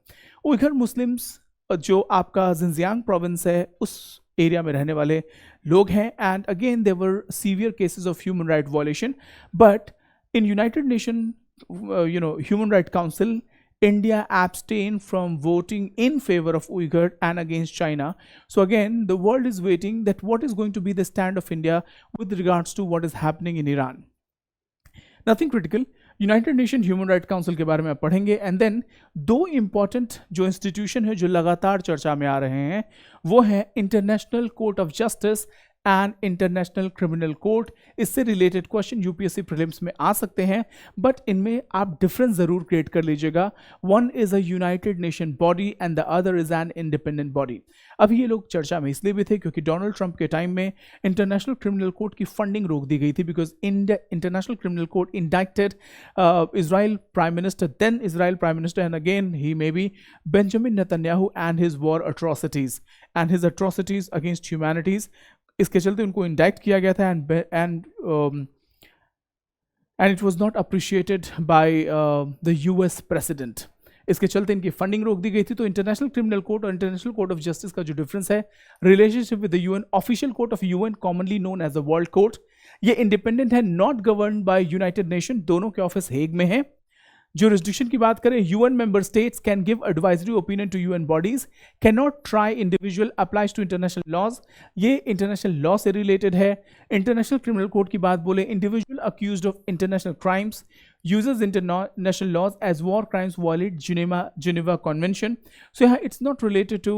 Uyghur Muslims जो आपका Xinjiang province है, उस area में रहने वाले लोग हैं, and again there were severe cases of human right violation. But in United Nation human right council, India abstained from voting in favor of Uyghur and against China. So again, the world is waiting that what is going to be the stand of India with regards to what is happening in Iran. Nothing critical. United Nation human right council के बारे में आप पढ़ेंगे. And then दो important जो institution है जो लगातार चर्चा में आ रहे हैं, वो है international court of justice and international criminal court. इससे रिलेटेड क्वेश्चन यूपीएससी प्रीलिम्स में आ सकते हैं, बट इनमें आप डिफरेंस जरूर क्रिएट कर लीजिएगा. One is a United Nation body and the other is an independent body. अभी ये लोग चर्चा में इसलिए भी थे क्योंकि डोनाल्ड ट्रंप के टाइम में इंटरनेशनल क्रिमिनल कोर्ट की फंडिंग रोक दी गई थी, because international criminal court indicted Israel prime minister, then Israel prime minister, and again he may be Benjamin Netanyahu and his war atrocities and his atrocities against humanities. इसके चलते उनको indict किया गया था, and it was not appreciated by the US president. इसके चलते इनकी funding रोक दी गई थी. तो इंटरनेशनल क्रिमिनल कोर्ट और इंटरनेशनल कोर्ट ऑफ जस्टिस का जो डिफरेंस है, relationship with the UN, official court of UN commonly known as the world court, ये इंडिपेंडेंट है, not governed by United Nation. दोनों के ऑफिस हेग में है. जुरिस्डिक्शन की बात करें, UN member states can give advisory opinion to UN bodies, can not try individual, applies to international laws. ये इंटरनेशनल लॉ से रिलेटेड है. इंटरनेशनल क्रिमिनल कोर्ट की बात बोले, individual accused of international crimes uses international laws as war crimes violate Geneva Convention. So yeah, it's not related to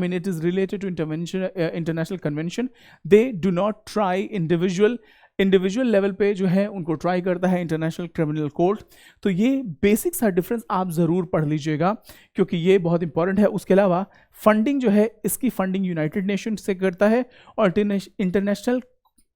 it is related to international convention. They do not try individual level पे जो है उनको try करता है international criminal court. तो ये basic सा difference आप ज़रूर पढ़ लीजिएगा क्योंकि ये बहुत इंपॉर्टेंट है. उसके अलावा फंडिंग जो है, इसकी फंडिंग यूनाइटेड नेशन से करता है, और international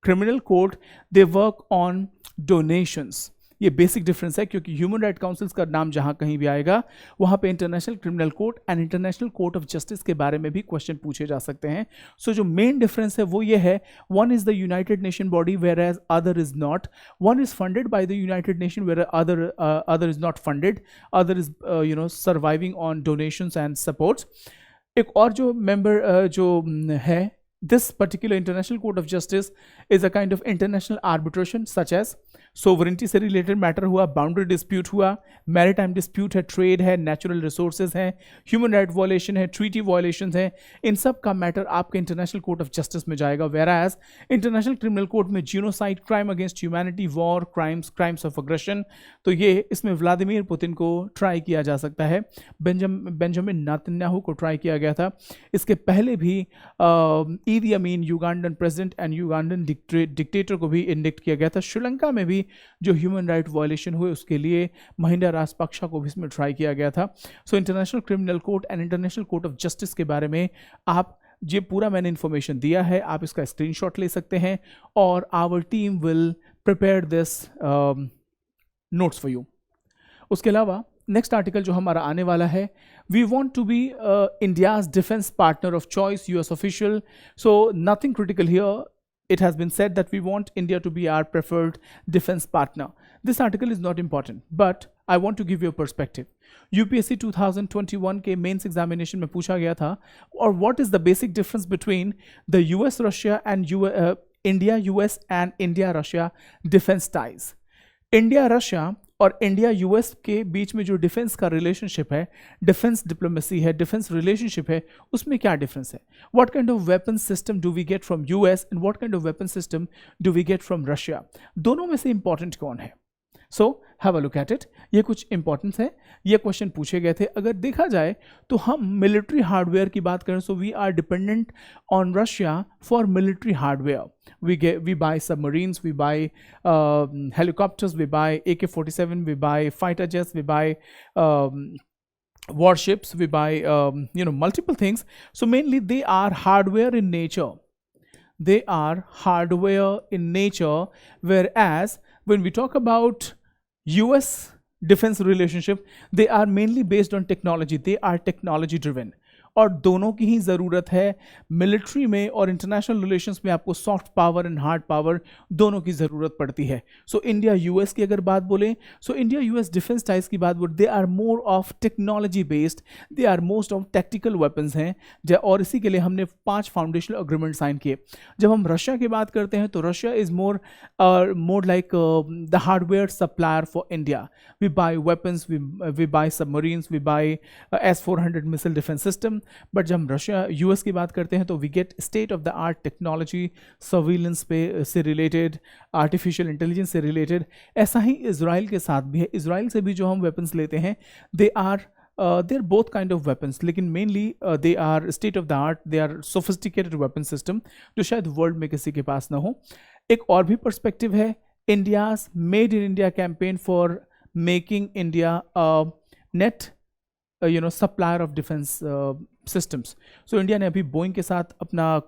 criminal court they work on donations. ये बेसिक डिफरेंस है क्योंकि ह्यूमन राइट काउंसिल्स का नाम जहां कहीं भी आएगा वहां पे international criminal court and international court of justice के बारे में भी क्वेश्चन पूछे जा सकते हैं. सो जो मेन डिफरेंस है वो ये है, one is the United Nation body where as other is not. One is funded by the United Nation where other is not funded, other is surviving on donations and supports. एक और जो member जो है, this particular international court of justice is a kind of international arbitration such as sovereignty से related matter हुआ, boundary dispute हुआ, maritime dispute है, trade है, नेचुरल रिसोर्सेज हैं, ह्यूमन राइट वायलेशन है, ट्रीटी वायलेशन है. इन सब का मैटर आपके इंटरनेशनल कोर्ट ऑफ जस्टिस में जाएगा. वेराज इंटरनेशनल क्रिमिनल कोर्ट में genocide, crime against humanity, war crimes, crimes of aggression, तो ये इसमें व्लादिमीर पुतिन को ट्राई किया जा सकता है. बेंजामिन नेतन्याहू को ट्राई किया गया था. इसके पहले भी Idi Amin, Ugandan president and Ugandan dictator को भी इंडिक्ट किया गया था. श्रीलंका में भी जो ह्यूमन राइट वायलेशन हुए उसके लिए महिंदा राजपक्षा को भी इसमें ट्राई किया गया था. So international criminal court and international court of justice के बारे में आप ये पूरा मैंने इन्फॉर्मेशन दिया है, आप इसका स्क्रीनशॉट ले सकते हैं और our team will prepare this notes for you. उसके अलावा नेक्स्ट आर्टिकल जो हमारा आने वाला है, we want to be India's defence partner of choice, US official. So nothing critical here. It has been said that we want India to be our preferred defense partner. This article is not important, but I want to give you a perspective. UPSC 2021 के mains examination में पूछा गया था, और what is the basic difference between the US Russia and India US and India Russia defense ties. India Russia और India US के बीच में जो डिफेंस का रिलेशनशिप है, डिफेंस डिप्लोमेसी है, डिफेंस रिलेशनशिप है, उसमें क्या डिफरेंस है? What kind of weapon system do we get from US and what kind of weapon system do we get from Russia? दोनों में से इंपॉर्टेंट कौन है? So have a look at it. ये कुछ इंपॉर्टेंस है, ये क्वेश्चन पूछे गए थे। अगर देखा जाए तो हम मिलिट्री हार्डवेयर की बात करें, so we are dependent on Russia for military hardware. we buy submarines, we buy helicopters, we buy AK-47, we buy fighter jets, we buy warships, we buy multiple things. So mainly they are hardware in nature. They are hardware in nature, whereas when we talk about US defense relationship, they are mainly based on technology. They are technology driven. और दोनों की ही ज़रूरत है military में, और international relations में आपको soft power and hard power दोनों की ज़रूरत पड़ती है। सो इंडिया यूएस की अगर बात बोलें, so India US defence ties की बात बोले, they are more of technology based, they are most of tactical weapons हैं। और इसी के लिए हमने 5 फाउंडेशनल अग्रीमेंट साइन किए। जब हम रशिया की बात करते हैं तो Russia is more like the hardware supplier for India. We buy weapons, we buy submarines, we buy S-400 missile defence system. But जब हम रशिया यूएस की बात करते हैं तो we get state of the art technology, surveillance पे से रिलेटेड, आर्टिफिशियल इंटेलिजेंस से रिलेटेड। ऐसा ही इजराइल के साथ भी है। इजराइल से भी जो हम वेपन्स लेते हैं, they are both kind of weapons, लेकिन mainly they are state of the art, they are sophisticated weapon system जो शायद वर्ल्ड में किसी के पास ना हो। एक और भी पर्सपेक्टिव है, India's made in India campaign for making India net supplier of defence systems. So India ने अभी बोइंग के साथ अपना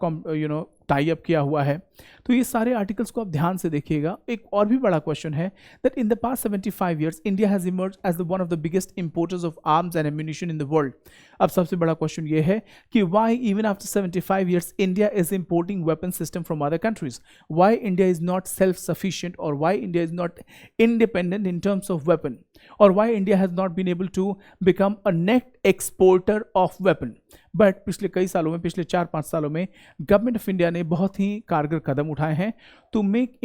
टाई अप किया हुआ है। तो ये सारे आर्टिकल्स को आप ध्यान से देखिएगा। एक और भी बड़ा क्वेश्चन है that in the past 75 years India has emerge as the one of the biggest importers of arms and ammunition in the world. अब सबसे बड़ा क्वेश्चन ये है कि why even after 75 years India is importing weapon system from other countries? Why India is not self sufficient, और why India is not independent in terms of weapon, और why India has not been able to become a net exporter of weapon? But पिछले कई सालों में, पिछले 4-5 सालों में government of India ने बहुत ही कारगर कदम उठाए हैं to make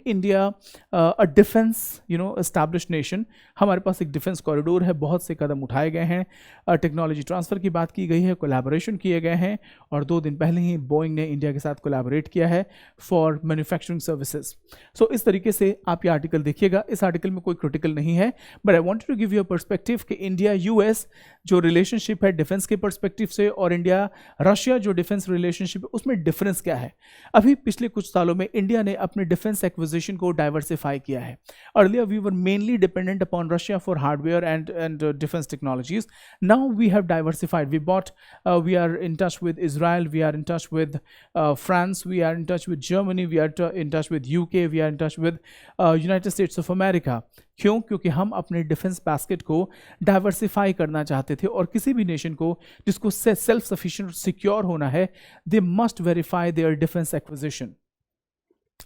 India a defence establish nation. हमारे पास एक डिफेंस कॉरिडोर है, बहुत से कदम उठाए गए हैं, टेक्नोलॉजी ट्रांसफ़र की बात की गई है, कोलैबोरेशन किए गए हैं, और 2 दिन पहले ही बोइंग ने इंडिया के साथ कोलैबोरेट किया है फॉर मैन्युफैक्चरिंग सर्विसेज। सो इस तरीके से आप ये आर्टिकल देखिएगा। इस आर्टिकल में कोई क्रिटिकल नहीं है, but I wanted to give you a perspective कि इंडिया यूएस जो रिलेशनशिप है डिफेंस के पर्सपेक्टिव से, और इंडिया रशिया जो डिफेंस रिलेशनशिप है, उसमें डिफरेंस क्या है। अभी पिछले कुछ सालों में इंडिया ने अपने डिफेंस एक्विजिशन को डाइवर्सिफाई किया है। Earlier we were mainly dependent upon Russia for hardware and defence technologies. Now we have diversified, we are in touch with Israel, we are in touch with France, we are in touch with Germany, we are in touch with UK, we are in touch with United States of America. क्यों? क्योंकि हम अपने defence basket को diversify करना चाहते थे, और किसी भी नेशन को जिसको सेल्फ सफिशिएंट और सिक्योर होना है, they must verify their defence acquisition.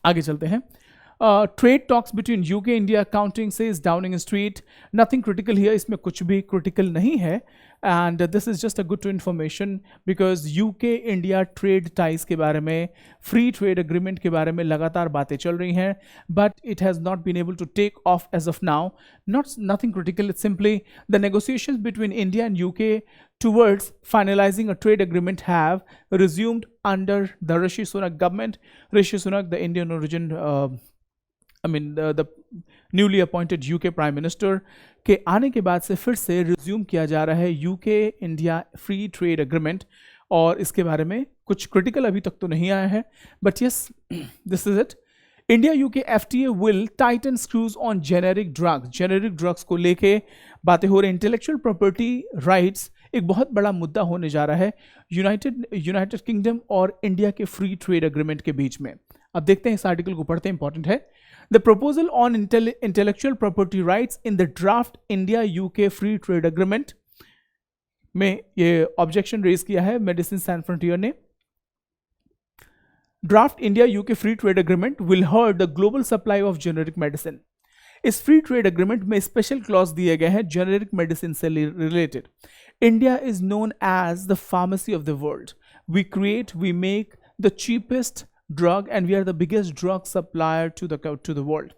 आगे चलते हैं। Trade talks between UK India counting says Downing Street. Nothing critical here, इसमें कुछ भी क्रिटिकल नहीं है, and this is just a good to information because UK India trade ties के बारे में, फ्री ट्रेड एग्रीमेंट के बारे में लगातार बातें चल रही हैं, but it has not been able to take off as of now. Nothing critical, it's simply the negotiations between India and UK towards finalizing a trade agreement have resumed under the Rishi Sunak government. Rishi Sunak, the Indian origin, the newly appointed UK Prime Minister, के आने के बाद से फिर से resume किया जा रहा है UK India free trade agreement, और इसके बारे में कुछ क्रिटिकल अभी तक तो नहीं आया है, but yes, this is it. India UK FTA will tighten screws on generic drugs को लेके बातें हो रही। इंटेलेक्चुअल प्रॉपर्टी राइट्स एक बहुत बड़ा मुद्दा होने जा रहा है यूनाइटेड किंगडम और इंडिया के फ्री ट्रेड एग्रीमेंट के बीच में। अब देखते हैं, इस आर्टिकल को पढ़ते हैं, इंपॉर्टेंट है। The proposal on intellectual property rights in the draft India UK free trade agreement में ये ऑब्जेक्शन रेज किया है मेडिसिन सैन फ्रंटियर ने। Draft India UK free trade agreement will hurt the global supply of generic medicine. इस free trade agreement में special clause दिए गए हैं जेनेरिक मेडिसिन से related. India is known as the pharmacy of the world. We make the cheapest drug and we are the biggest drug supplier to the world.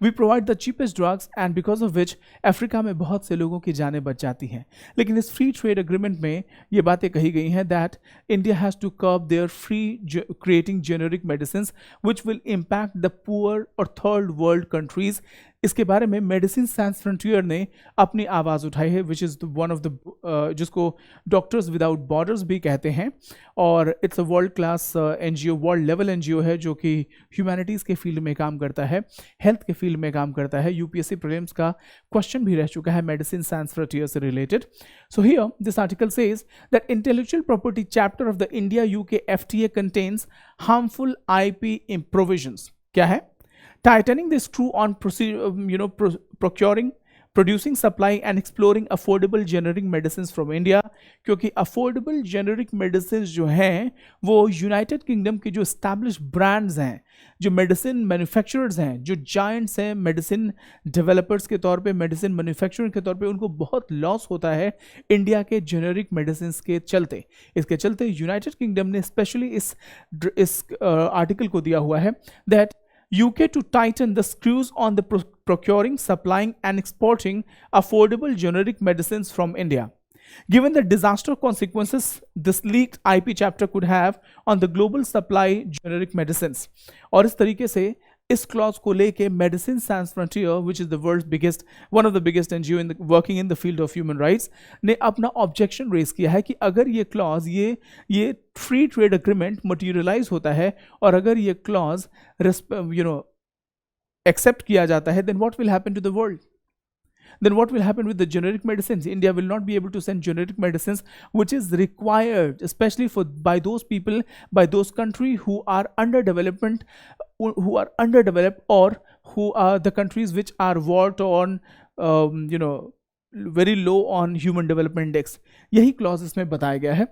We provide the cheapest drugs and because of which Africa में बहुत से लोगों की जानें बच जाती हैं। लेकिन इस फ्री ट्रेड एग्रीमेंट में ये बातें कही गई हैं that India has to curb their free creating generic medicine which will impact the poor और थर्ड वर्ल्ड कंट्रीज। इसके बारे में मेडिसिन सैंस फ्रंटियर ने अपनी आवाज़ उठाई है, which is one of the जिसको डॉक्टर्स विदाउट बॉर्डर्स भी कहते हैं, और it's a world class NGO, world level NGO है जो कि ह्यूमैनिटीज़ के फील्ड में काम करता है, हेल्थ के फील्ड में काम करता है। यूपीएससी प्रीलिम्स का क्वेश्चन भी रह चुका है मेडिसिन सैंस फ्रंटियर से related. So here this article says that intellectual property chapter of the India UK FTA contains harmful IP provisions. क्या है? Tightening the screw on procuring, producing, supply and exploring affordable generic medicines from India, क्योंकि affordable generic medicines जो हैं वो United kingdom के जो established brands हैं, जो मेडिसिन मैन्युफैक्चरर्स हैं, जो जायंट्स हैं मेडिसिन डेवलपर्स के तौर पे, मेडिसिन मैन्युफैक्चरिंग के तौर पे, उनको बहुत लॉस होता है इंडिया के जेनेरिक मेडिसिन के चलते। इसके चलते यूनाइटेड किंगडम ने स्पेशली इस आर्टिकल को दिया हुआ है that UK to tighten the screws on the procuring, supplying and exporting affordable generic medicines from India. Given the disaster consequences this leaked IP chapter could have on the global supply generic medicines. और इस तरीके से इस clause को लेके Medecins Sans Frontieres, which is the world's biggest, one of the biggest NGO in working in the field of human rights, ने अपना objection raise किया है कि अगर ये क्लॉज, ये फ्री ट्रेड एग्रीमेंट मटीरियलाइज होता है और अगर ये क्लॉज एक्सेप्ट किया जाता है, then what will happen to the world? Then what will happen with the generic medicines? India will not be able to send generic medicines, which is required especially by those people, by those countries who are underdeveloped, or who are the countries which are worked on very low on human development index. यही clause इसमें बताया गया है.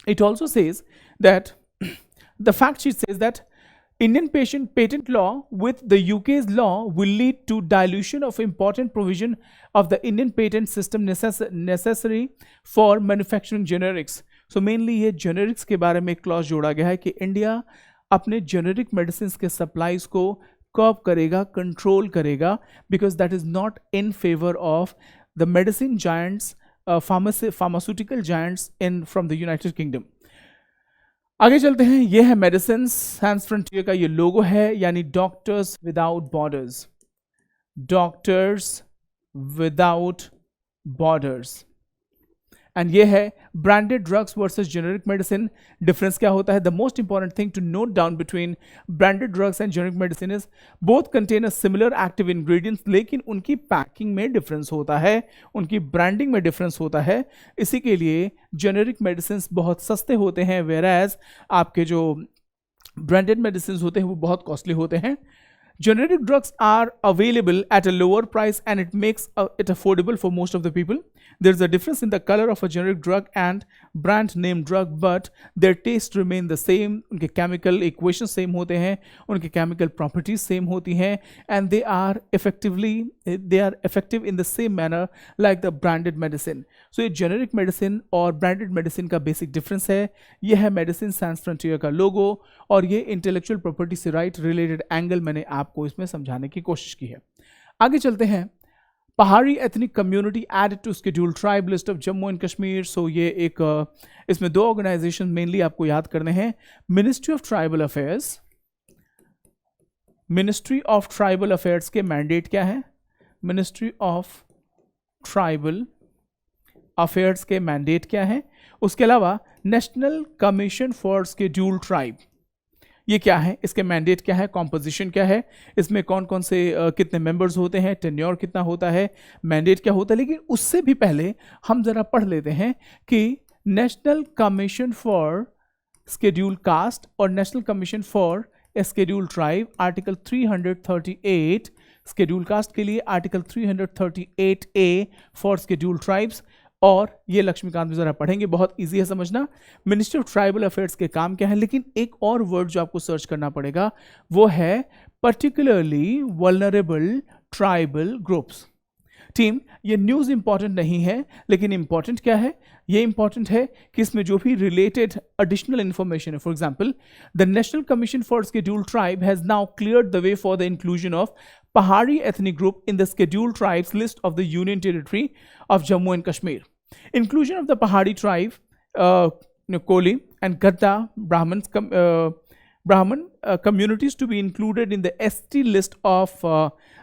It also says that the fact sheet says that Indian patent law with the UK's law will lead to dilution of important provision of the Indian patent system necessary for manufacturing generics. So mainly ये generics के बारे में clause जोड़ा गया है कि India अपने generic medicines के supplies को कर्ब करेगा, कंट्रोल करेगा, because that is not in favor of the medicine giants, pharmaceutical giants from the United Kingdom. आगे चलते हैं. ये है मेडिसिन सैंस फ्रंटियर का ये लोगो है, यानी doctors without borders, doctors without borders. And ये है branded drugs versus generic medicine. Difference क्या होता है? The most important thing to note down between branded drugs and generic medicine is both contain a similar active ingredients, लेकिन उनकी packing में difference होता है, उनकी ब्रांडिंग में डिफरेंस होता है. इसी के लिए जेनेरिक मेडिसिन बहुत सस्ते होते हैं, वेयरएज आपके जो ब्रांडेड मेडिसिन होते हैं वो बहुत कॉस्टली होते हैं. Generic drugs are available at a lower price and it makes it affordable for most of the people. There is a difference in the color of a generic drug and brand name drug, but their taste remain the same. उनके chemical equations same होते हैं, उनके chemical properties same होती हैं, and they are effective in the same manner like the branded medicine. So ये generic medicine और branded medicine का basic difference है. ये है मेडिसिन सैंस फ्रंटियर का लोगो, और ये इंटेलेक्चुअल प्रॉपर्टी से राइट रिलेटेड एंगल मैंने आपको इसमें समझाने की कोशिश की है. आगे चलते हैं. Pahari ethnic community added to schedule tribe list of Jammu and Kashmir. So ये एक इसमें दो ऑर्गेनाइजेशन मेनली आपको याद करने हैं. Ministry of tribal affairs, ministry of tribal affairs के मैंडेट क्या है? मिनिस्ट्री ऑफ ट्राइबल अफेयर्स के मैंडेट क्या है? उसके अलावा national commission for schedule tribe, ये क्या है? इसके मैंडेट क्या है? कॉम्पोजिशन क्या है? इसमें कौन कौन से कितने मेंबर्स होते हैं? टेन्योर कितना होता है? मैंडेट क्या होता है? लेकिन उससे भी पहले हम जरा पढ़ लेते हैं कि national commission for schedule caste और national commission for schedule tribe, article 338 schedule caste के लिए, article 338A for schedule tribes. और ये लक्ष्मीकांत भी जरा पढ़ेंगे, बहुत इजी है समझना. मिनिस्ट्री ऑफ ट्राइबल अफेयर्स के काम क्या है? लेकिन एक और वर्ड जो आपको सर्च करना पड़ेगा वो है particularly vulnerable tribal groups. Team, ये न्यूज़ इंपॉर्टेंट नहीं है, लेकिन इंपॉर्टेंट क्या है, ये इंपॉर्टेंट है कि इसमें जो भी रिलेटेड एडिशनल इंफॉर्मेशन है, for example the national commission for scheduled tribe has now cleared the way for the inclusion of Pahari ethnic group in the scheduled tribes list of the union territory of Jammu and Kashmir. Inclusion of the Pahari tribe, Koli and Gadda Brahman communities to be included in the ST list of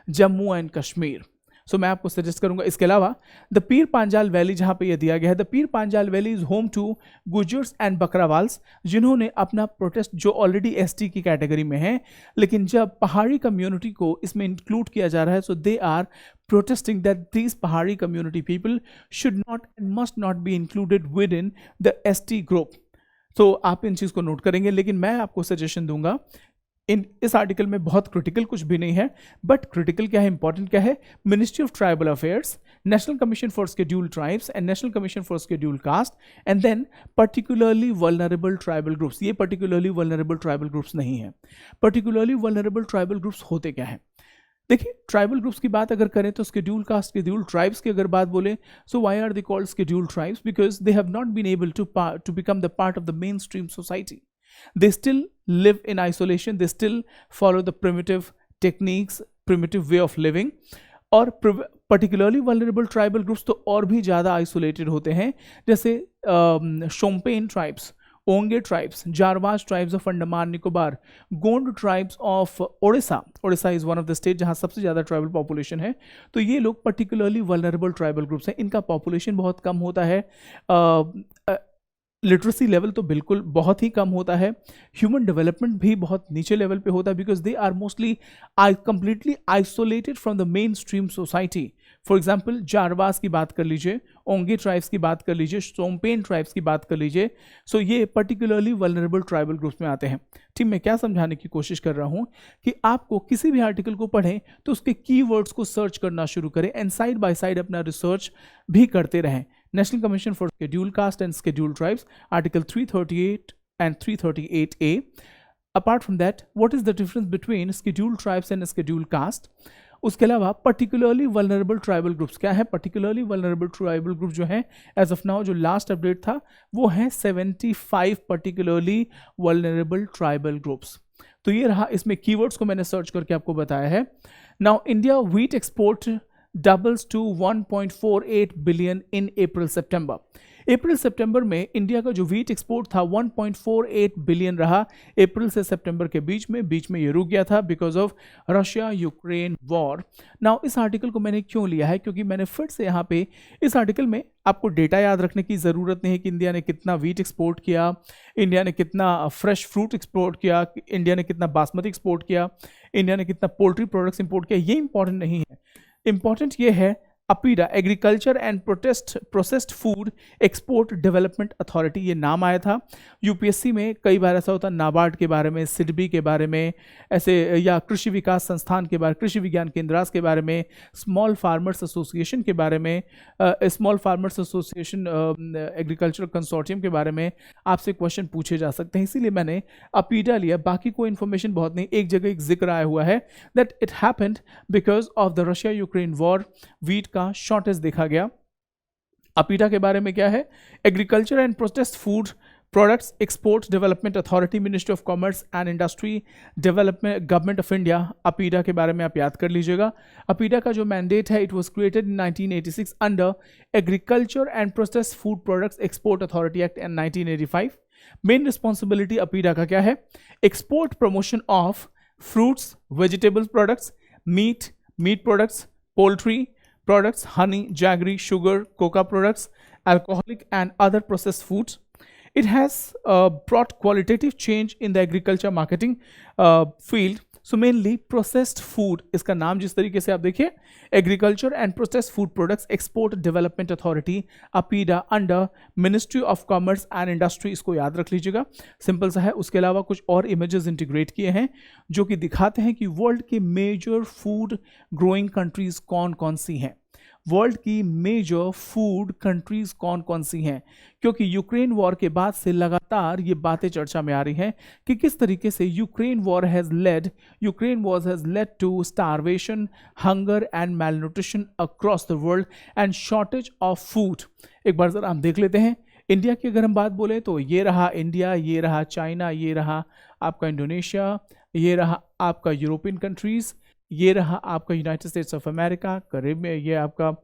Jammu and Kashmir. सो मैं आपको suggest करूंगा. इसके अलावा the Pir Panjal valley, जहां पे ये दिया गया है, the Pir Panjal valley is home to Gujjars and Bakarwals, जिन्होंने अपना प्रोटेस्ट जो ऑलरेडी एसटी की कैटेगरी में है, लेकिन जब पहाड़ी कम्युनिटी को इसमें इंक्लूड किया जा रहा है, so they are protesting that these Pahari community people should not and must not be included within the ST group. तो आप इन चीज़ को नोट करेंगे, लेकिन मैं आपको सजेशन दूंगा, इस आर्टिकल में बहुत क्रिटिकल कुछ भी नहीं है, बट क्रिटिकल क्या है, इंपॉर्टेंट क्या है, ministry of tribal affairs, national commission for scheduled tribes and national commission for scheduled caste, and then particularly vulnerable tribal groups. ये पर्टिकुलरली वल्नरेबल ट्राइबल ग्रुप्स नहीं है. पर्टिकुलरली वल्नरेबल ट्राइबल ग्रुप्स होते क्या है? देखिए, ट्राइबल ग्रुप्स की बात अगर करें तो शेड्यूल कास्ट, शेड्यूल ट्राइब्स की अगर बात बोले, so why are they called schedule tribes? Because they have not been able to become the part of the main stream society. They still live in isolation. They still follow the primitive techniques, primitive way of living. और particularly vulnerable tribal groups तो और भी ज़्यादा isolated होते हैं, जैसे Shompen tribes, Onge tribes, Jarawas tribes of Andaman Nicobar, Gond tribes of Odisha. Odisha is one of the state जहाँ सबसे ज़्यादा ट्राइबल पॉपुलेशन है. तो ये लोग पर्टिकुलरली वल्नरेबल ट्राइबल ग्रुप्स हैं. इनका पॉपुलेशन बहुत कम होता है, लिटरेसी लेवल तो बिल्कुल बहुत ही कम होता है, ह्यूमन डेवलपमेंट भी बहुत नीचे लेवल पे होता है, because they are mostly completely isolated from the main stream society. For example Jarawas की बात कर लीजिए, ओंगे ट्राइब्स की बात कर लीजिए, शोम्पेन ट्राइब्स की बात कर लीजिए. सो ये पर्टिकुलरली वल्नरेबल ट्राइबल ग्रुप्स में आते हैं. ठीक, मैं क्या समझाने की कोशिश कर रहा हूँ कि आपको किसी भी आर्टिकल को पढ़ें तो उसके कीवर्ड्स को सर्च करना शुरू करें, एंड साइड बाय साइड अपना रिसर्च भी करते रहें. National Commission for Scheduled Caste and Scheduled Tribes, Article 338 and 338A. Apart from that, what is the difference between Scheduled Tribes and Scheduled Caste? उसके अलावा particularly vulnerable tribal groups क्या है? Particularly vulnerable tribal groups जो है as of now जो last update था वो है 75 particularly vulnerable tribal groups. तो ये रहा, इसमें keywords को मैंने सर्च करके आपको बताया है. Now India wheat export doubles to 1.48 billion in April-September. अप्रैल सितंबर में इंडिया का जो वीट एक्सपोर्ट था 1.48 बिलियन रहा अप्रैल से सितंबर के बीच में ये रुक गया था because of Russia Ukraine war. Now इस आर्टिकल को मैंने क्यों लिया है? क्योंकि मैंने फिर से यहाँ पे इस आर्टिकल में आपको डेटा याद रखने की ज़रूरत नहीं है कि इंडिया ने कितना वीट एक्सपोर्ट किया, इंडिया ने कितना फ्रेश फ्रूट एक्सपोर्ट किया, इंडिया ने कितना बासमती एक्सपोर्ट किया, इंडिया ने कितना पोल्ट्री प्रोडक्ट्स इंपोर्ट किया. ये इंपॉर्टेंट नहीं है. इंपॉर्टेंट ये है APEDA, agriculture and processed food export development authority. ये नाम आया था यूपीएससी में. कई बार ऐसा होता है नाबार्ड के बारे में, सिडबी के बारे में ऐसे, या कृषि विकास संस्थान के बारे, कृषि विज्ञान केंद्रास के बारे में, स्मॉल फार्मर्स एसोसिएशन के बारे में, small farmers association agriculture consortium के बारे में आपसे क्वेश्चन पूछे जा सकते हैं. इसीलिए मैंने अपीडा लिया. बाकी कोई इन्फॉर्मेशन बहुत नहीं. एक जगह एक जिक्र आया हुआ है that it happened because of the Russia Ukraine war wheat का शॉर्टेज देखा गया. अपीडा के बारे में क्या है? Agriculture and processed food products export development authority, ministry of commerce and industry development, government of India. APEDA के बारे में आप याद कर लीजिएगा. अपीडा का जो मैंडेट है, it was created in 1986 under agriculture and processed food products export authority act in 1985. Main responsibility APEDA का क्या है? Export promotion of fruits, vegetables products, meat products, poultry products, honey, jaggery, sugar, coca products, alcoholic and other processed foods. It has brought qualitative change in the agriculture marketing field. So mainly processed food, इसका नाम जिस तरीके से आप देखिए, agriculture and processed food products export development authority APEDA under ministry of commerce and industry. इसको याद रख लीजिएगा, सिंपल सा है. उसके अलावा कुछ और इमेजेस इंटीग्रेट किए हैं जो कि दिखाते हैं कि वर्ल्ड के मेजर फूड ग्रोइंग कंट्रीज कौन कौन सी हैं. वर्ल्ड की मेजर फूड कंट्रीज कौन कौन सी हैं, क्योंकि यूक्रेन वॉर के बाद से लगातार ये बातें चर्चा में आ रही हैं कि किस तरीके से Ukraine war has led to starvation, hunger and malnutrition across the world and shortage of food. एक बार जरा हम देख लेते हैं। इंडिया की अगर हम बात बोले तो ये रहा इंडिया, ये रहा चाइना, ये रहा आपका इंडोनेशिया, ये रहा आपका यूरोपियन कंट्रीज, ये रहा आपका यूनाइटेड स्टेट्स ऑफ अमेरिका, करीब ये आपका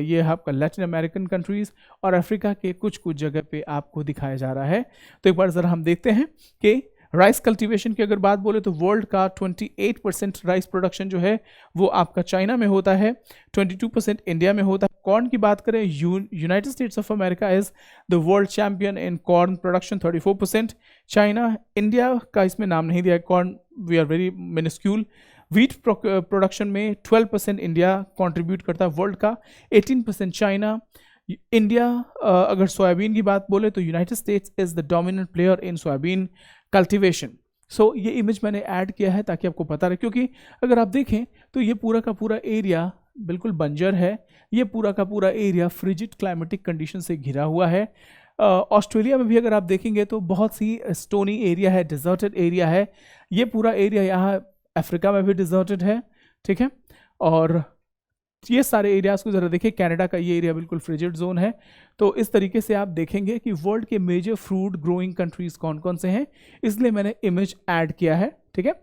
ये आपका लैटिन अमेरिकन कंट्रीज और अफ्रीका के कुछ कुछ जगह पे आपको दिखाया जा रहा है। तो एक बार ज़रा हम देखते हैं कि राइस कल्टीवेशन की अगर बात बोले तो वर्ल्ड का 28% राइस प्रोडक्शन जो है वो आपका चाइना में होता है, 22% इंडिया में होता है। कॉर्न की बात करें, United States of America is the world champion in corn production 34%, China, India का इसमें नाम नहीं दिया, corn we are very miniscule. Wheat production में 12% इंडिया कंट्रीब्यूट करता है वर्ल्ड का, 18% चाइना। इंडिया अगर सोयाबीन की बात बोले तो United States is the dominant player in soybean cultivation. So ये इमेज मैंने ऐड किया है ताकि आपको पता रहे, क्योंकि अगर आप देखें तो ये पूरा का पूरा एरिया बिल्कुल बंजर है, ये पूरा का पूरा एरिया फ्रिजिड क्लाइमेटिक कंडीशन से घिरा हुआ है। ऑस्ट्रेलिया में भी अगर आप देखेंगे तो बहुत सी स्टोनी एरिया है, डिजर्टेड एरिया है, ये पूरा एरिया यहाँ अफ्रीका में भी डिजर्टेड है, ठीक है। और ये सारे एरियाज को जरा देखिए, कनाडा का ये एरिया बिल्कुल फ्रिजिड जोन है। तो इस तरीके से आप देखेंगे कि वर्ल्ड के मेजर फ्रूट ग्रोइंग कंट्रीज कौन कौन से हैं, इसलिए मैंने इमेज ऐड किया है, ठीक है।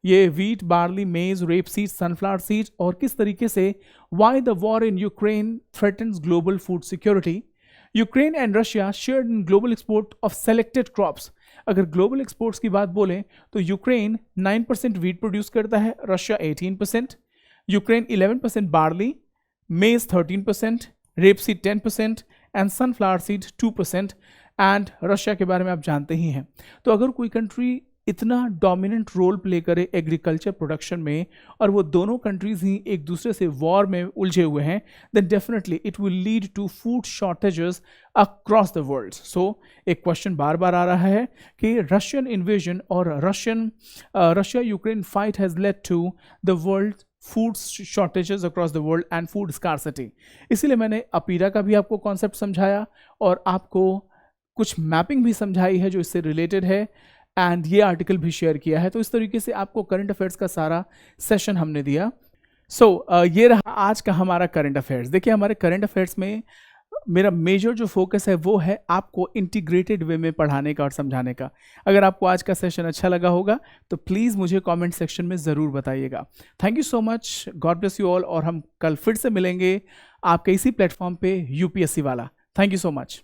ये व्हीट, बार्ली, मेज, रेप सीड, सनफ्लावर सीड और किस तरीके से why the war in Ukraine threatens global food security. Ukraine and Russia shared in global export of selected crops. अगर ग्लोबल एक्सपोर्ट्स की बात बोलें तो यूक्रेन 9% व्हीट प्रोड्यूस करता है, रशिया 18%, यूक्रेन 11% बार्ली, मेज 13%, rapeseed 10% and sunflower seed 2%। And Russia के बारे में आप जानते ही हैं। तो अगर कोई कंट्री इतना डोमिनेंट रोल प्ले करे एग्रीकल्चर प्रोडक्शन में और वो दोनों कंट्रीज ही एक दूसरे से वॉर में उलझे हुए हैं, then definitely it will lead to food shortages across the world. So एक क्वेश्चन बार बार आ रहा है कि रशियन इन्वेजन और Russia Ukraine fight has led to the world food shortages across the world and food scarcity. इसीलिए मैंने अपीरा का भी आपको कॉन्सेप्ट समझाया और आपको कुछ मैपिंग भी समझाई है जो इससे रिलेटेड है, एंड ये आर्टिकल भी शेयर किया है। तो इस तरीके से आपको करंट अफेयर्स का सारा सेशन हमने दिया। ये रहा आज का हमारा करंट अफेयर्स। देखिए, हमारे करंट अफेयर्स में मेरा मेजर जो फोकस है वो है आपको इंटीग्रेटेड वे में पढ़ाने का और समझाने का। अगर आपको आज का सेशन अच्छा लगा होगा तो प्लीज़ मुझे कमेंट सेक्शन में ज़रूर बताइएगा। Thank you so much, God bless you all, और हम कल फिर से मिलेंगे आपके इसी प्लेटफॉर्म पे यूपीएससी वाला। Thank you so much.